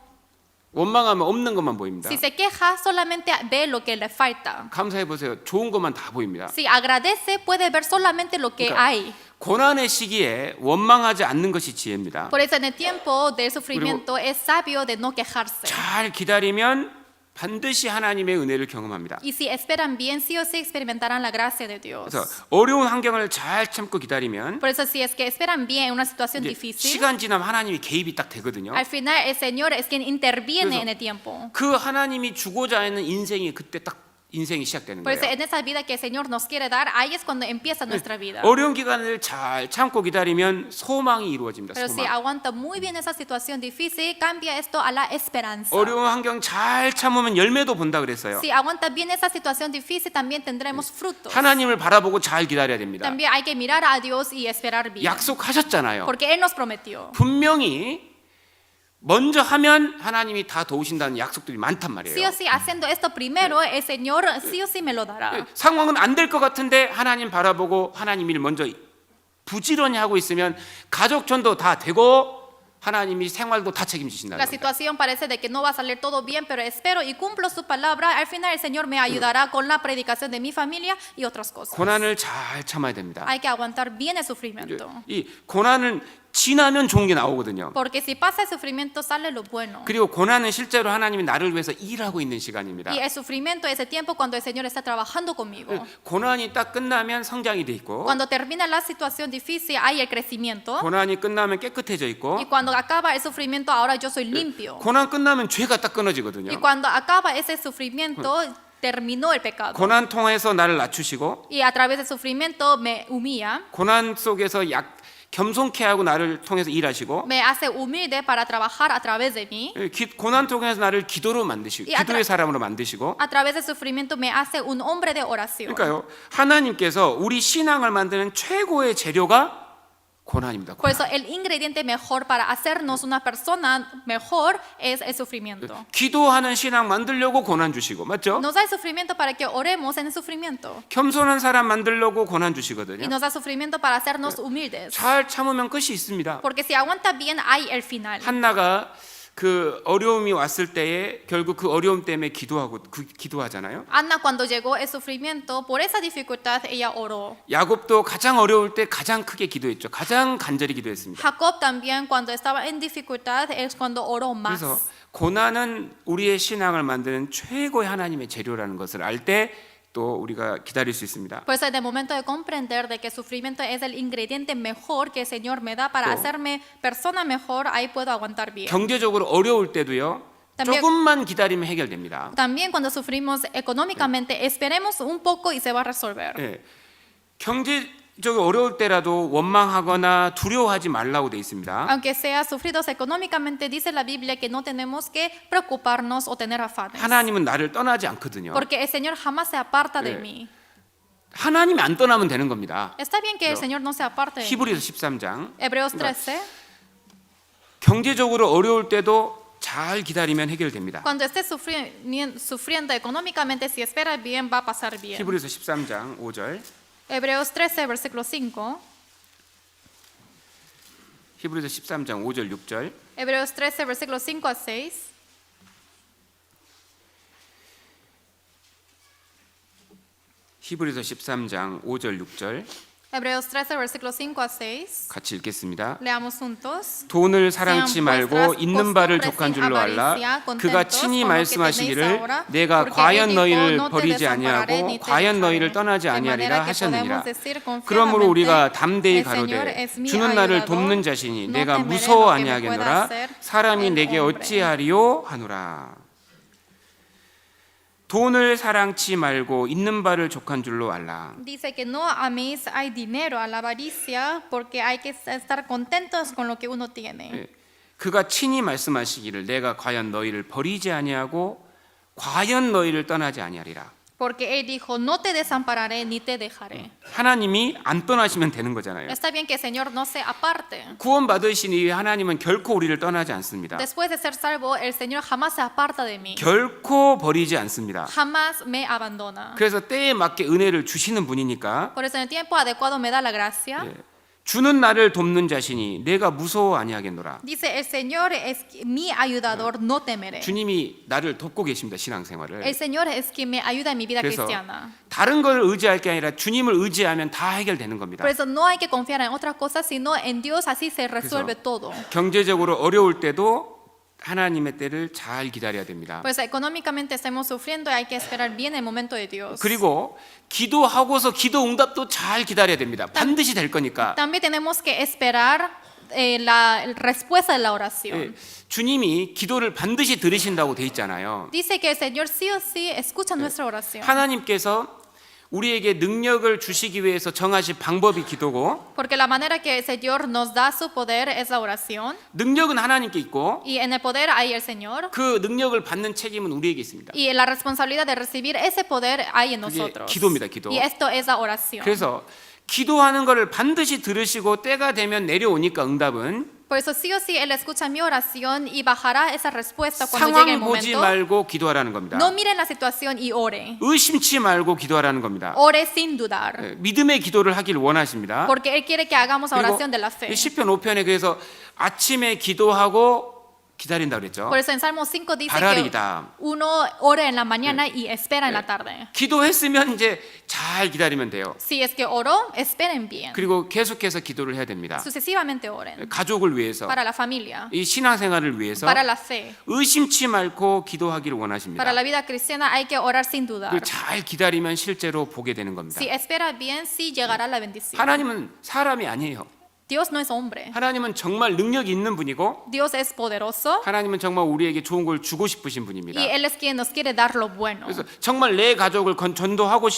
원망하면 없는 것만 보입니다. Si se queja, solamente ve lo que le falta. 감사해 보세요. 좋은 것만 다 보입니다. Si agradece, puede ver solamente lo que 그러니까 hay. 고난의 시기에 원망하지 않는 것이 지혜입니다. Por eso en el tiempo del sufrimiento es sabio de no quejarse. 잘 기다리면 반드시 하나님의 은혜를 경험합니다. Y si esperan bien, sí o sí experimentarán la gracia de Dios. 그래서 어려운 환경을 잘 참고 기다리면 Por eso si es que esperan bien en una situación 이제 difícil, 시간 지나면 하나님이 개입이 딱 되거든요. al final el Señor es quien interviene 그래서 en el tiempo. 그 하나님이 주고자 하는 인생이 그때 딱 인생이 시작되는 Por eso 거예요. en esa vida que el Señor nos quiere dar, ahí es cuando empieza nuestra vida. 어려운 기간을 잘 참고 기다리면 소망이 이루어집니다. Pero si 소망. aguanta muy bien esa situación difícil, cambia esto a la esperanza. 어려운 환경 잘 참으면 열매도 본다 그랬어요. Si aguanta bien esa situación difícil, también tendremos frutos. 하나님을 바라보고 잘 기다려야 됩니다. También hay que mirar a Dios y esperar bien. 약속하셨잖아요. Porque Él nos prometió. 분명히 먼저 하면 하나님이 다 도우신다는 약속들이 많단 Sí 말이에요. o sí, haciendo esto primero, el Señor sí o sí me lo dará. 상황은 안 될 것 같은데 하나님 바라보고 하나님 일 먼저 부지런히 하고 있으면 가족 전도 다 되고 하나님이 생활도 다 책임지신다는 La 겁니다. situación parece de que no va a salir todo bien, pero espero y cumplo su palabra. Al final el Señor me ayudará con la predicación de mi familia y otras cosas. 고난을 잘 참아야 됩니다. Hay que aguantar bien el sufrimiento. 이 고난은 지나면 좋은 게 나오거든요. Porque si pasa el sufrimiento, sale lo bueno. 그리고 고난은 실제로 하나님이 나를 위해서 일하고 있는 시간입니다. Y el sufrimiento es el tiempo cuando el Señor está trabajando conmigo. 고난이 딱 끝나면 성장이 돼 있고 Cuando termina la situación difícil, hay el crecimiento. 고난이 끝나면 깨끗해져 있고 Y cuando acaba el sufrimiento, ahora yo soy limpio. 고난 끝나면 죄가 딱 끊어지거든요. Y cuando acaba ese sufrimiento, terminó el pecado. 고난 통해서 나를 낮추시고 Y a través del sufrimiento me humilla, 고난 속에서 겸손케 하고 나를 통해서 일하시고 me hace humilde para trabajar a través de mí. 고난 통해서 나를 기도로 만드시고 이 기도의 사람으로 만드시고 A través del sufrimiento me hace un hombre de oración. 그러니까요 하나님께서 우리 신앙을 만드는 최고의 재료가 고난입니다. Por 고난. eso el ingrediente mejor para hacernos una persona mejor es el sufrimiento. 기도하는 신앙 만들려고 고난 주시고 맞죠? Nos da el sufrimiento para que oremos en el sufrimiento. 겸손한 사람 만들려고 고난 Y 주시거든요. nos da sufrimiento para hacernos humildes. 잘 참으면 끝이 있습니다. Porque si aguanta bien, hay el final. 한나가 그 어려움이 왔을 때에 결국 그 어려움 때문에 기도하잖아요. Ana cuando llegó el sufrimiento, por esa dificultad ella oró. 야곱도 가장 어려울 때 가장 크게 기도했죠. 가장 간절히 기도했습니다. Jacob también cuando estaba en dificultad es cuando oró 그래서 más. 고난은 우리의 신앙을 만드는 최고의 하나님의 재료라는 것을 알 때 또 우리가 기다릴 수 있습니다. Por eso en el momento de comprender de que el sufrimiento es el ingrediente mejor que el Señor me da para hacerme persona mejor, ahí puedo aguantar bien. 경제적으로 어려울 때도요. también- 조금만 기다리면 해결됩니다. También cuando sufrimos económicamente, esperemos un poco y se va a resolver. 예. 경제적으로 어려울 때라도 원망하거나 두려워하지 말라고 돼 있습니다. Aunque sea sufridos económicamente, dice la Biblia que no tenemos que preocuparnos o tener afanes. 하나님은 나를 떠나지 않거든요. Porque el Señor jamás se aparta de 네. mí. 하나님이 안 떠나면 되는 겁니다. Está bien que el Señor no se aparte de mí. 히브리서 13장 Hebreos 13. 경제적으로 어려울 때도 잘 기다리면 해결됩니다. Cuando estés sufriendo económicamente, si esperas bien, va a pasar bien. 히브리서 13장 5절. Hebreos 13, versículo 5. 히브리서 13장 5절 6절. Hebreos 13, versículo 5 a 6. 히브리서 13장 5절 6절. Hebreos 13, versículos 5 a 6. 같이 읽겠습니다. Leamos juntos. 돈을 사랑치 Sean 말고 vuestras 있는 바를 costumbres 족한 sin 줄로 알라. avaricia, 그가 contentos 친히 con lo que 말씀하시기를 tenéis ahora, 내가 porque 과연 él dijo, 너희를 "No te 버리지 desampararé 아니하고 ni te 과연 너희를 dejaré". 떠나지 De 아니하리라 manera que 하셨느니라. podemos decir 그러므로 우리가 confiadamente, 담대히 "El Señor 가로되 es mi 주는 나를 ayudador, 돕는 자시니 no 내가 temeré 무서워 lo que me 아니하겠노라. pueda hacer 사람이 el 내게 hombre". 어찌하리요 하노라. 돈을 사랑치 말고 있는 바를 족한 줄로 알라. Dice que no améis al dinero, a la avaricia, porque hay que estar contentos con lo que uno tiene. 그가 친히 말씀하시기를 내가 과연 너희를 버리지 아니하고 과연 너희를 떠나지 아니하리라. Porque él dijo, no te desampararé ni te dejaré. 하나님이 안 떠나시면 되는 거잖아요. Está bien que el Señor no se aparte. 구원 받으신 이 하나님은 결코 우리를 떠나지 않습니다. Después de ser salvo, el Señor jamás se aparta de mí. 결코 버리지 않습니다. Jamás me abandona. 그래서 때에 맞게 은혜를 주시는 분이니까 Por eso en el tiempo adecuado me da la gracia. 주는 나를 돕는 자시니 내가 무서워 아니하겠노라. Dice, el Señor es mi ayudador, no temeré. 주님이 나를 돕고 계십니다. 신앙생활을. El Señor es quien me ayuda en mi vida 그래서 cristiana. 다른 걸 의지할 게 아니라 주님을 의지하면 다 해결되는 겁니다. Por eso no hay que confiar en otras cosas, sino en Dios, así se resuelve todo. 경제적으로 어려울 때도 하나님의 때를 잘 기다려야 됩니다. Pues económicamente estamos sufriendo y hay que esperar bien el momento de Dios. 그리고 기도하고서 기도 응답도 잘 기다려야 됩니다. 반드시 될 거니까. También tenemos que esperar la respuesta de la oración. 주님이 기도를 반드시 들으신다고 돼 있잖아요. Dice que el Señor sí o sí escucha nuestra oración. 하나님께서 우리에게 능력을 주시기 위해서 정하신 방법이 기도고 Porque la manera que el Señor nos da su poder es la oración. 능력은 하나님께 있고 Y en el poder hay el Señor. 그 능력을 받는 책임은 우리에게 있습니다. Y la responsabilidad de recibir ese poder hay en 그게 nosotros. 기도입니다, 기도. Y esto es la oración. 그래서 기도하는 것을 반드시 들으시고 때가 되면 내려오니까 응답은 Por eso sí o sí Él escucha mi oración y bajará esa respuesta cuando llegue el 상황 보지 momento. 말고 기도하라는 겁니다. No miren la situación y ore. 의심치 말고 기도하라는 겁니다. Ore sin dudar. 믿음의 기도를 하길 원하십니다. Porque Él quiere que hagamos la oración de la fe. 시편 5편에 그래서 아침에 기도하고 기다린다 그랬죠. Por eso en Salmo 5 dice que 바라리다. uno ora en la mañana y espera en la tarde. 기도했으면 이제 잘 기다리면 돼요. Si es que oró, esperen bien. 그리고 계속해서 기도를 해야 됩니다. Sucesivamente oren. 가족을 위해서, Para la familia, 이 신앙생활을 위해서 para la fe, 의심치 말고 기도하기를 원하십니다. para la vida cristiana hay que orar sin dudar. 그리고 잘 기다리면 실제로 보게 되는 겁니다. Si espera bien, sí llegará la bendición. 하나님은 사람이 아니에요. Dios no es hombre. 하나님은 정말 능력이 있는 분이고 Dios es poderoso 하나님은 정말 우리에게 좋은 걸 주고 싶으신 분입니다. y Él es quien nos quiere dar lo bueno. 그래서 정말 내 가족을 전도하고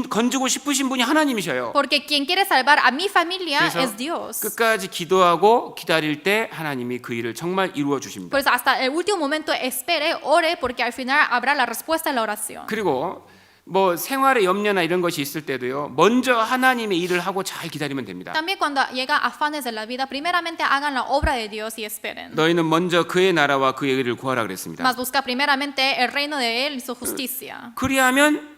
건지고 싶으신 분이 하나님이셔요. Porque quien quiere salvar a mi familia 그래서 es Dios. 끝까지 기도하고 기다릴 때 하나님이 그 일을 정말 이루어 주십니다. Por eso hasta el último momento espere, ore, porque al final habrá la respuesta en la oración. 그리고 뭐 생활의 염려나 이런 것이 있을 때도요. 먼저 하나님의 일을 하고 잘 기다리면 됩니다. También cuando llega afanes de la vida, primeramente hagan la obra de Dios y esperen. 너희는 먼저 그의 나라와 그의 의를 구하라 그랬습니다. Mas busca primeramente el reino de Él y su justicia. 그리하면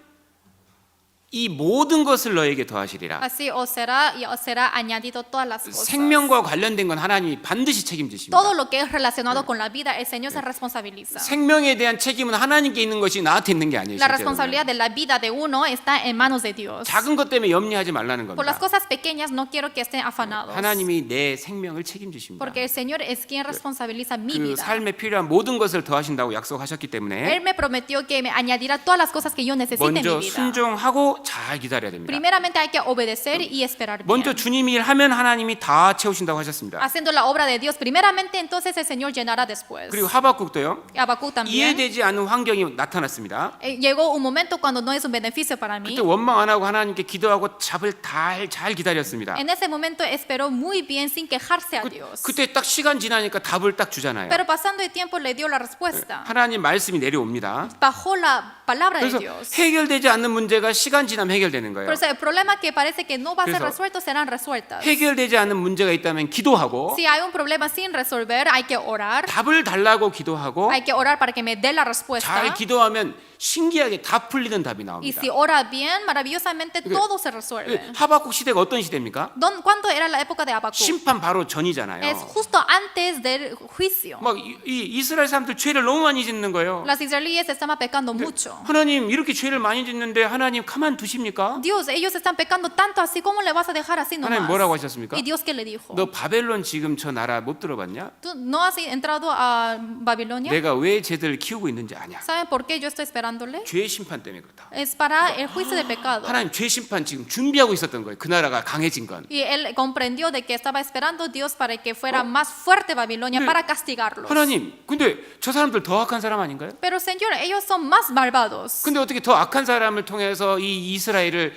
이 모든 것을 너에게 더하시리라. Así os será añadido todas las cosas. 생명과 관련된 건 하나님이 반드시 책임지십니다. Todo lo que es relacionado con la vida, el Señor se responsabiliza. 생명에 대한 책임은 하나님께 있는 것이 나한테 있는 게 아니에요. La 실제로는. responsabilidad de la vida de uno está en manos de Dios. 작은 것 때문에 염려하지 말라는 Por las 겁니다. cosas pequeñas no quiero que estén afanados. 하나님이 내 생명을 책임지십니다. Porque el Señor es quien responsabiliza mi 그 vida. 삶에 필요한 모든 것을 더하신다고 약속하셨기 때문에 Él me prometió que me añadirá todas las cosas que yo necesite en mi 먼저 vida. 순종하고 잘 기다려야 됩니다. Primeramente hay que obedecer y esperar bien. 먼저 주님이 일하면 하나님이 다 채우신다고 하셨습니다. Haciendo la obra de Dios primeramente, entonces el Señor llenará después. 그리고 하박국도요. Habacuc también. 이해되지 않는 환경이 나타났습니다. Llegó un momento cuando no es un beneficio para mí. 그때 원망 안 하고 하나님께 기도하고 잡을 잘 기다렸습니다. En ese momento esperó muy bien sin quejarse a Dios. 그때 딱 시간 지나니까 답을 딱 주잖아요. Pero pasando el tiempo le dio la respuesta. 하나님 말씀이 내려옵니다. Bajó la palabra de 그래서 Dios. 해결되지 않는 문제가 시간 지나면 해결되는 거예요. Por eso el problema que parece que no va a ser 그래서 resuelto serán resueltas. 해결되지 않는 문제가 있다면 기도하고 Si hay un problema sin resolver, hay que orar. 답을 달라고 기도하고 Hay que orar para que me dé la respuesta. 잘 기도하면 신기하게 다 풀리는 답이 Y 나옵니다. si ora bien, maravillosamente todo se resuelve. 하박국 시대가 어떤 시대입니까? ¿Cuándo era la época de Habacuc? 심판 바로 전이잖아요. Es justo antes del juicio. 막 이 이스라엘 사람들 죄를 너무 많이 짓는 거예요. Las israelíes estaban pecando mucho. 하나님 이렇게 죄를 많이 짓는데 하나님 가만 두십니까? Dios, ellos están pecando tanto así, ¿cómo le vas a dejar así 하나님 nomás? 뭐라고 하셨습니까? ¿Y Dios qué le dijo? 너 바벨론 지금 저 나라 못 들어봤냐? ¿Tú no has entrado a Babilonia? 내가 왜 쟤들을 키우고 있는지 아냐? ¿Saben por qué yo estoy esperándole? 죄의 심판 때문에 그렇다. Es para el juicio del pecado. 하나님 죄 심판 지금 준비하고 있었던 거예요. 그 나라가 강해진 건. Y él comprendió de que estaba esperando Dios para que fuera más fuerte Babilonia para castigarlos. 하나님, 근데 저 사람들 더 악한 사람 아닌가요? Pero Señor, ellos son más malvados. 근데 어떻게 더 악한 사람을 통해서 이 이스라엘을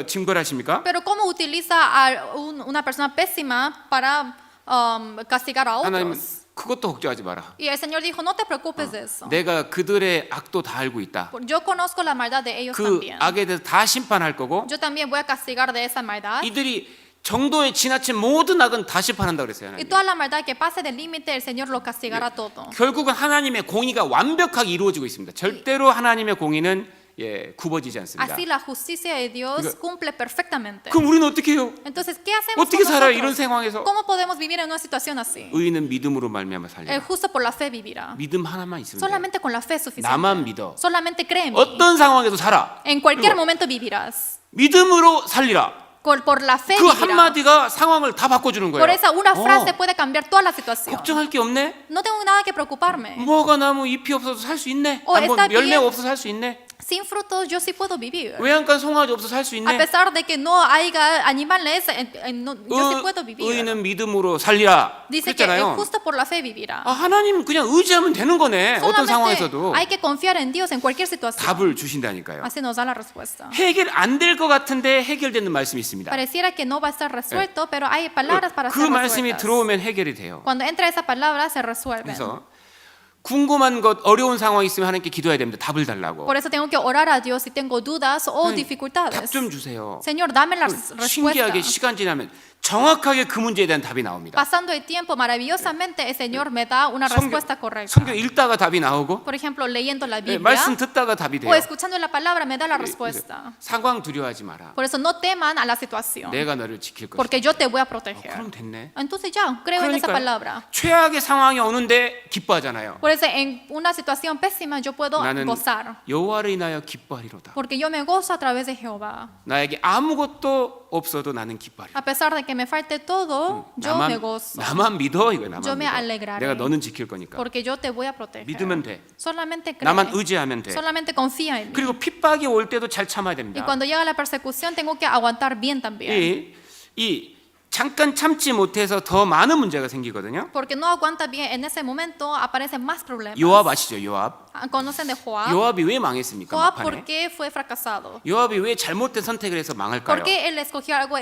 징벌하십니까? Pero ¿cómo utiliza a una persona pésima para castigar a 하나님 otros? 그것도 걱정하지 마라. Y el Señor dijo, no te preocupes de eso. 내가 그들의 악도 다 알고 있다. Yo conozco la maldad de ellos 그 también. 악에 대해서 다 심판할 거고 Yo también voy a castigar de esa maldad. 이들이 정도에 지나친 모든 악은 다 심판한다 그랬어요. Y 하나님. toda la maldad que pase del límite, el Señor lo castigará todo. 결국은 하나님의 공의가 완벽하게 이루어지고 있습니다. 절대로 하나님의 공의는 굽어지지 않습니다. Así la justicia de Dios cumple perfectamente. 그럼 우리는 어떻게 해요? Entonces, ¿qué hacemos 어떻게 살아요? 이런 nosotros? 상황에서 ¿Cómo podemos vivir en una situación así? 의인은 믿음으로 말미암아 El 살리라. justo por la fe vivirá. 믿음 하나만 있으면 돼. Solamente con la fe es suficiente. 나만 믿어. Solamente créeme. 어떤 상황에도 살아. En cualquier 그리고 momento vivirás. 믿음으로 살리라. Por la fe 그 vivirá. 한마디가 상황을 다 바꿔주는 거예요. Por esa una frase puede cambiar toda la situación. 걱정할 게 없네. No tengo nada que preocuparme. 뭐가 나무 잎이 없어서 살 수 있네. está 한번 열매가 bien. 없어서 살 수 있네. Sin frutos yo sí puedo vivir. 외양간 송아지 없어서 살 수 A 있네. pesar de que no haya animales, yo sí puedo vivir. 의인은 믿음으로 살리라. Dice que el 그랬잖아요. justo por la fe vivirá. 하나님 그냥 의지하면 되는 거네. 어떤 Solamente 상황에서도 hay que confiar en Dios en cualquier situación. 답을 주신다니까요. Así nos da la respuesta. 해결 안 될 것 같은데 해결되는 말씀이 있습니다. Pareciera que no va a estar resuelto, pero hay palabras para 그 ser 말씀이 resueltas. 들어오면 해결이 돼요. Cuando entra esa palabra se resuelven. 그래서 궁금한 것, 어려운 상황이 있으면 하나님께 기도해야 됩니다. 답을 달라고. Por eso tengo que orar a Dios si tengo dudas o 답 dificultades. 좀 주세요. Señor, dame la 신기하게 respuesta. 시간 지나면 정확하게 그 문제에 대한 답이 나옵니다. Pasando el tiempo, maravillosamente el Señor me da una respuesta correcta. 성경 읽다가 답이 나오고 Por ejemplo, leyendo la Biblia 말씀 듣다가 답이 돼요. o escuchando la palabra me da la respuesta. 상황 두려워하지 마라. Por eso no teman a la situación, 내가 너를 지킬 것이다. porque yo te voy a proteger. 그럼 됐네. Entonces ya, creo en esa palabra. 최악의 상황이 오는데 기뻐하잖아요. Por eso en una situación pésima yo puedo 나는 gozar, 여호와를 인하여 기뻐하리로다. porque yo me gozo a través de Jehová. 나에게 아무것도 없어도 나는 기뻐하리로다. A pesar de que me falte todo, yo me gozo, 나만 믿어 이거 나만 Yo me 믿어. alegraré. 내가 너는 지킬 거니까. porque yo te voy a proteger. 믿으면 돼. Solamente 나만 cree, 의지하면 돼. solamente confía en mí. 그리고 핍박이 올 때도 잘 참아야 Y 됩니다. cuando llega la persecución tengo que aguantar bien también. 이 잠깐 참지 못해서 더 많은 문제가 생기거든요. Porque no aguanta bien, en ese momento aparecen más problemas. 요압 아시죠? 요압. ¿Conocen de Joab? 요압이 왜 망했습니까? Joab, 막판에. ¿por qué fue fracasado? 요압이 왜 잘못된 선택을 해서 망할까요? ¿Por qué él escogió algo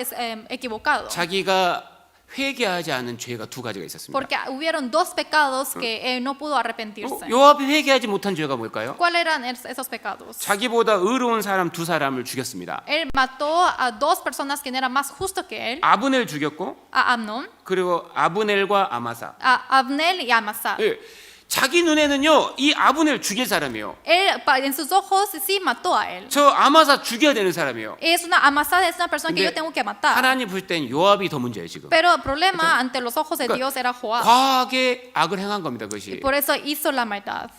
equivocado? 자기가 회개하지 않은 죄가 두 가지가 있었습니다. Porque hubieron dos pecados que él no pudo arrepentirse. 요압이 회개하지 못한 죄가 뭘까요? ¿Cuáles eran esos pecados? 자기보다 의로운 사람 두 사람을 죽였습니다. Él mató a dos personas que eran más justos que él, 아브넬 죽였고 a Amnón, 그리고 아브넬과 아마사. a Abnel y a Amasa. 예, 자기 눈에는요 이 아브넬 죽일 사람이에요. Él, en sus ojos, sí mató a él. 저 아마사 죽여야 되는 사람이에요. Amasa es una persona que 근데 yo tengo que matar. 하나님 볼 땐 요압이 더 문제예요 지금. Pero el problema ante los ojos de 그러니까 Dios era Joab. 과하게 악을 행한 겁니다 그것이. Por eso hizo la maldad.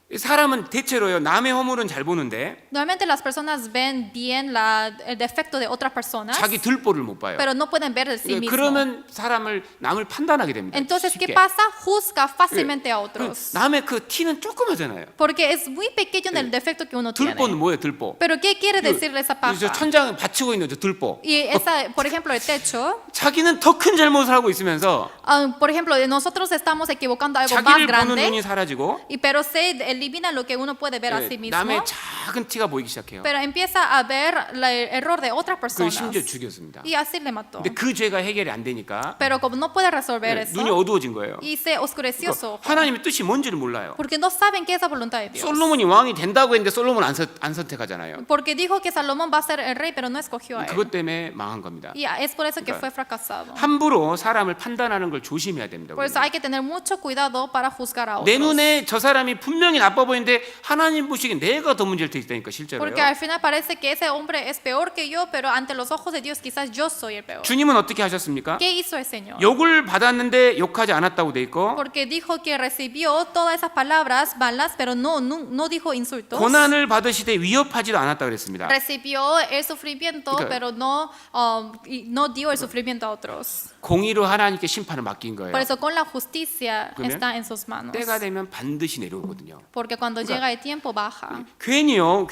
사람은 대체로요 남의 허물은 잘 보는데 Normalmente las personas ven bien el defecto de otras personas, 자기 들보를 못 봐요. pero no pueden ver de sí mismos. 그러면 남을 판단하게 됩니다. Entonces, ¿qué 쉽게. pasa? Juzga fácilmente a otros. 남의 그 티는 조그마잖아요. Porque es muy pequeño el defecto que uno tiene. 들보는 뭐예요 들보? Pero ¿qué quiere decirle esa 저 paja? 천장에 받치고 있는 저 들보. Y esa, por ejemplo, el techo. 자기는 더 큰 잘못을 하고 있으면서 Por ejemplo, nosotros estamos equivocando algo más 자기를 보는 눈이 grande, 사라지고 pero se elimina lo que uno puede ver a sí mismo. 남의 작은 티가 보이기 시작해요. Pero empieza a ver el error de otras 그 personas. 심지어 죽였습니다. Y así le mató. 근데 그 죄가 해결이 안 되니까 Pero como no puede resolver eso, 눈이 어두워진 거예요. y se oscureció su ojo. 하나님의 뜻이 뭔지를 몰라요. Porque no saben qué es la voluntad de Dios. 솔로몬이 왕이 된다고 했는데 솔로몬 안 선택하잖아요. Porque dijo que Salomón va a ser el rey, pero no escogió a él. 그것 때문에 망한 겁니다. Y es por eso que fue fracasado. 함부로 사람을 판단하는 걸 조심해야 됩니다. Por eso hay que tener mucho cuidado para juzgar a 내 otros. 눈에 저 사람이 분명히 나빠 보이는데 하나님 보시기엔 내가 더 문제일 밑에 있다니까 실제로요. Porque al final parece que ese hombre es peor que yo, pero ante los ojos de Dios quizás yo soy el peor. 주님은 어떻게 하셨습니까? ¿Qué hizo el Señor? 욕을 받았는데 욕하지 않았다고 돼 있고 Porque dijo que recibió todas esas palabras malas, pero no dijo insultos. 고난을 받으시되 위협하지도 않았다 그랬습니다. Recibió el sufrimiento, 그러니까- pero no dio el sufrimiento a otros. 공의로 하나님께 심판을 맡긴 거예요. Por eso con la justicia 그러면 está en sus manos. 때가 되면 반드시 내려오거든요. Porque cuando llega el tiempo baja. 괜히요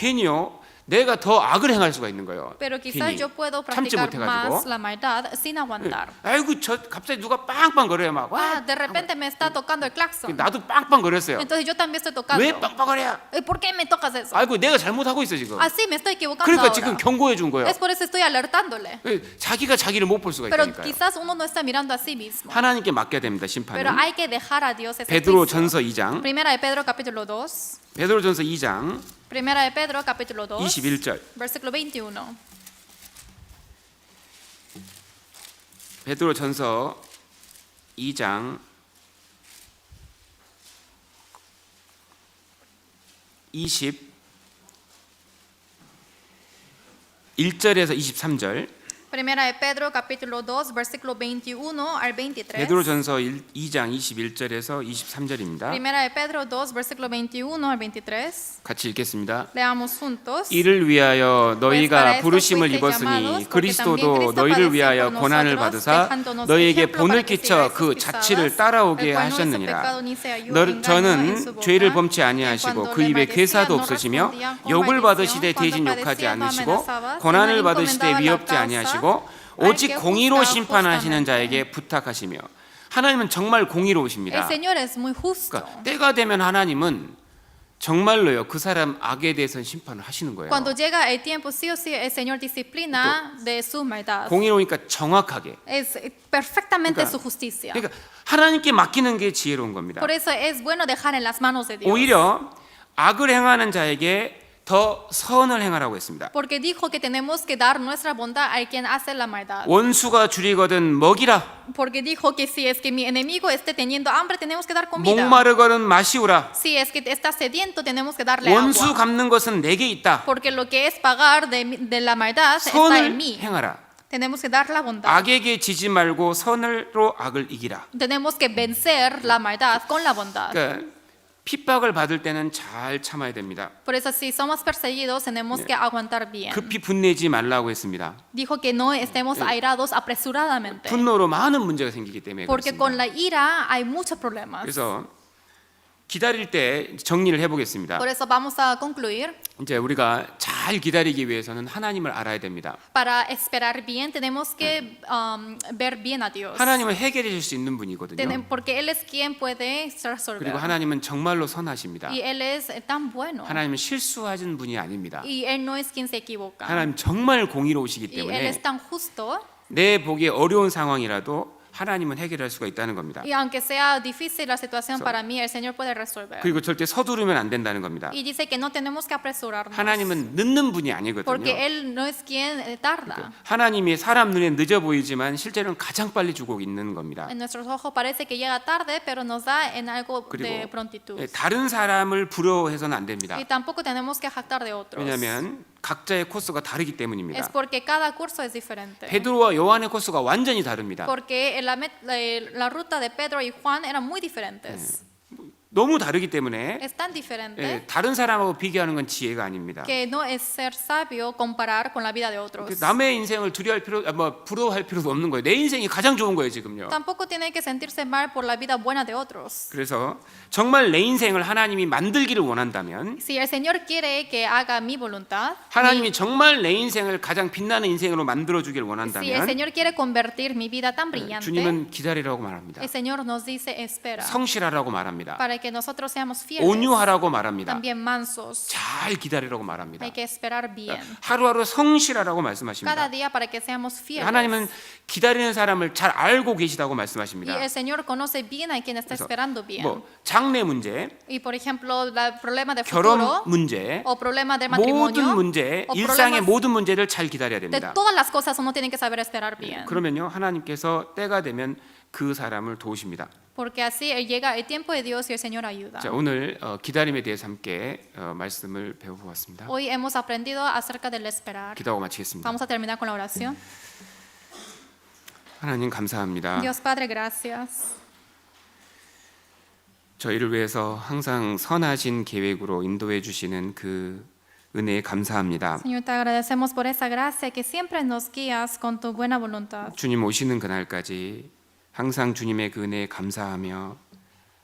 내가 더 악을 행할 수가 있는 거예요. Pero quizás 괜히 yo puedo 참지 practicar 못해가지고 más la maldad sin aguantar. 아이고 저 갑자기 누가 빵빵거려요 막 와. De repente me está tocando el claxon. 나도 빵빵거렸어요. Entonces yo también estoy 왜 tocando. 빵빵거려? ¿Por qué me tocas eso? 아이고 내가 잘못하고 있어 지금. Así me estoy equivocando 그러니까 ahora. 지금 경고해 준 거예요. Es por eso estoy alertándole. 자기가 자기를 못 볼 수가 Pero 있다니까요. quizás uno no está mirando a sí mismo. 하나님께 맡겨야 됩니다. Pero 심판은. hay que dejar a Dios ese 베드로 juicio. 전서 2장. Primera de Pedro capítulo 2. 베드로전서 2장 Primera de Pedro capítulo 2. 21절. Versículo 21. 베드로전서 2장 21절에서 23절. Primera de Pedro capítulo 2 versículo 21 al 23. 베드로전서 2장 21절에서 23절입니다. Primera de Pedro 2 versículo 21 al 23. 같이 읽겠습니다. Leamos juntos. 이를 위하여 너희가 para esto 부르심을 fuisteis 입었으니 llamados, porque 그리스도도 también Cristo 너희를 padeció 위하여 por 고난을 nosotros, 받으사 dejándonos 너희에게 ejemplo 본을 para que 끼쳐 sigáis 그 sus 자취를 pisadas, 따라오게 el cual no hizo 하셨느니라. pecado ni se halló engaño en su 저는 boca, 죄를 범치 en 아니하시고 cuando 그 le 입에 maldecía, 괴사도 no 없으시며 respondía con 욕을 maldición, 받으시되 cuando 대신 욕하지 padecía, no 않으시고 amenazaba, 고난을 sino 받으시되 encomendaba la 위협지 causa 아니하시고 al 오직 que 공의로 juzga 심판하시는 justamente. 자에게 부탁하시며 하나님은 정말 El 공의로우십니다. Señor es muy justo. 그러니까 때가 되면 하나님은 정말로요 그 사람 악에 대해서는 심판을 하시는 거예요. Cuando llega el tiempo, sí o sí, el Señor disciplina de su maldad. 공의로우니까 정확하게. Es perfectamente 그러니까- su justicia. 그러니까 하나님께 맡기는 게 지혜로운 겁니다. Por eso es bueno dejar en las manos de Dios. 오히려 악을 행하는 자에게 더 선을 행하라고 했습니다. Porque dijo que tenemos que dar nuestra bondad al quien hace la maldad. 원수가 줄이거든 먹이라. Porque dijo que si es que mi enemigo esté teniendo hambre, tenemos que dar comida. 목마르거든 마시우라. Si es que está sediento, tenemos que darle 원수 agua. 갚는 것은 내게 있다. Porque lo que es pagar de la maldad está en 선을 mí. 행하라. Tenemos que dar la bondad. 악에게 지지 말고 선으로 악을 이기라. Tenemos que vencer la maldad con la bondad. 그러니까 핍박을 받을 때는 잘 참아야 됩니다. Por eso si somos perseguidos, tenemos que aguantar bien. 급히 분내지 말라고 했습니다. Dijo que no estemos airados apresuradamente. 분노로 많은 문제가 생기기 때문에 Porque 그렇습니다. con la ira hay muchos problemas. 그래서 기다릴 때 정리를 해보겠습니다. Por eso vamos a concluir. 이제 우리가 잘 기다리기 위해서는 하나님을 알아야 됩니다. Para esperar bien, tenemos que ver bien a Dios. 하나님은 해결해 줄 수 있는 분이거든요. Porque Él es quien puede resolver. 그리고 하나님은 정말로 선하십니다. Y Él es tan bueno. 하나님은 실수하신 분이 아닙니다. Y Él no es quien se equivoca. 하나님 정말 공의로우시기 Y Él 때문에 es tan justo. 내 보기에 어려운 상황이라도 하나님은 해결할 수가 있다는 겁니다. Y aunque sea difícil la situación para mí, el Señor puede resolver. 그리고 절대 서두르면 안 된다는 겁니다. Y dice que no tenemos que apresurarnos. 하나님은 늦는 분이 아니거든요. Porque Él no es quien tarda. 하나님이 사람 눈에 늦어 보이지만 실제로는 가장 빨리 주고 있는 겁니다. En nuestros ojos parece que llega tarde, pero nos da en algo de 그리고 prontitud. 다른 사람을 부러워해서는 안 됩니다. Y tampoco tenemos que jactar de otros. 왜냐하면 각자의 코스가 다르기 Es 때문입니다. porque cada curso es diferente. 베드로와 요한의 코스가 완전히 다릅니다. Porque la ruta de Pedro y Juan eran muy diferentes. 너무 다르기 때문에 Es tan diferente 다른 사람하고 비교하는 건 지혜가 아닙니다. que no es ser sabio comparar con la vida de otros. 남의 인생을 두려워할 부러워할 필요도 없는 거예요. 내 인생이 가장 좋은 거예요 지금요. Tampoco tiene que sentirse mal por la vida buena de otros. 그래서 정말 내 인생을 하나님이 만들기를 원한다면, Si el Señor quiere que haga mi voluntad, 하나님이 정말 내 인생을 가장 빛나는 인생으로 만들어주길 si el 원한다면, Señor quiere convertir mi vida tan brillante, 주님은 기다리라고 말합니다. el Señor nos dice espera 성실하라고 말합니다. para que nosotros seamos fieles, 온유하라고 말합니다. también mansos. 잘 기다리라고 말합니다. Hay que esperar bien. 하루하루 성실하라고 Cada 말씀하십니다. día para que seamos fieles. 하나님은 기다리는 사람을 잘 알고 계시다고 Y 말씀하십니다. el Señor conoce bien a quien está esperando bien. 뭐 장래 문제, Y por ejemplo, el problema de 결혼 futuro 문제, o problema del 모든 matrimonio 문제, o 일상의 problemas 모든 문제를 잘 기다려야 de 됩니다. todas las cosas uno tiene que saber esperar bien. 그러면요 하나님께서 때가 되면 그 사람을 도우십니다. Porque así llega el tiempo de Dios y el Señor ayuda. 자, 오늘 기다림에 대해서 함께 말씀을 배워보았습니다. Hoy hemos aprendido acerca del esperar. 기도하고 마치겠습니다. Vamos a terminar con la oración. 하나님 감사합니다. Dios Padre, gracias. 저희를 위해서 항상 선하신 계획으로 인도해 주시는 그 은혜에 감사합니다. Señor, te agradecemos por esa gracia que siempre nos guías con tu buena voluntad. 주님 오시는 그날까지 항상 주님의 그 은혜에 감사하며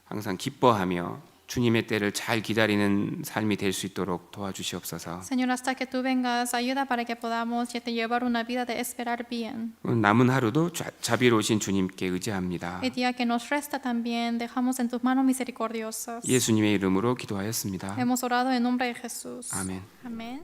항상 기뻐하며 주님의 때를 잘 기다리는 삶이 될 수 있도록 도와주시옵소서. Señor, hasta que tú vengas, ayuda para que podamos llevar una vida de esperar bien. 남은 하루도 자비로우신 주님께 의지합니다. El día que nos resta también dejamos en tus manos misericordiosas. 예수님의 이름으로 기도하였습니다. Hemos orado en nombre de Jesús. 아멘. Amén.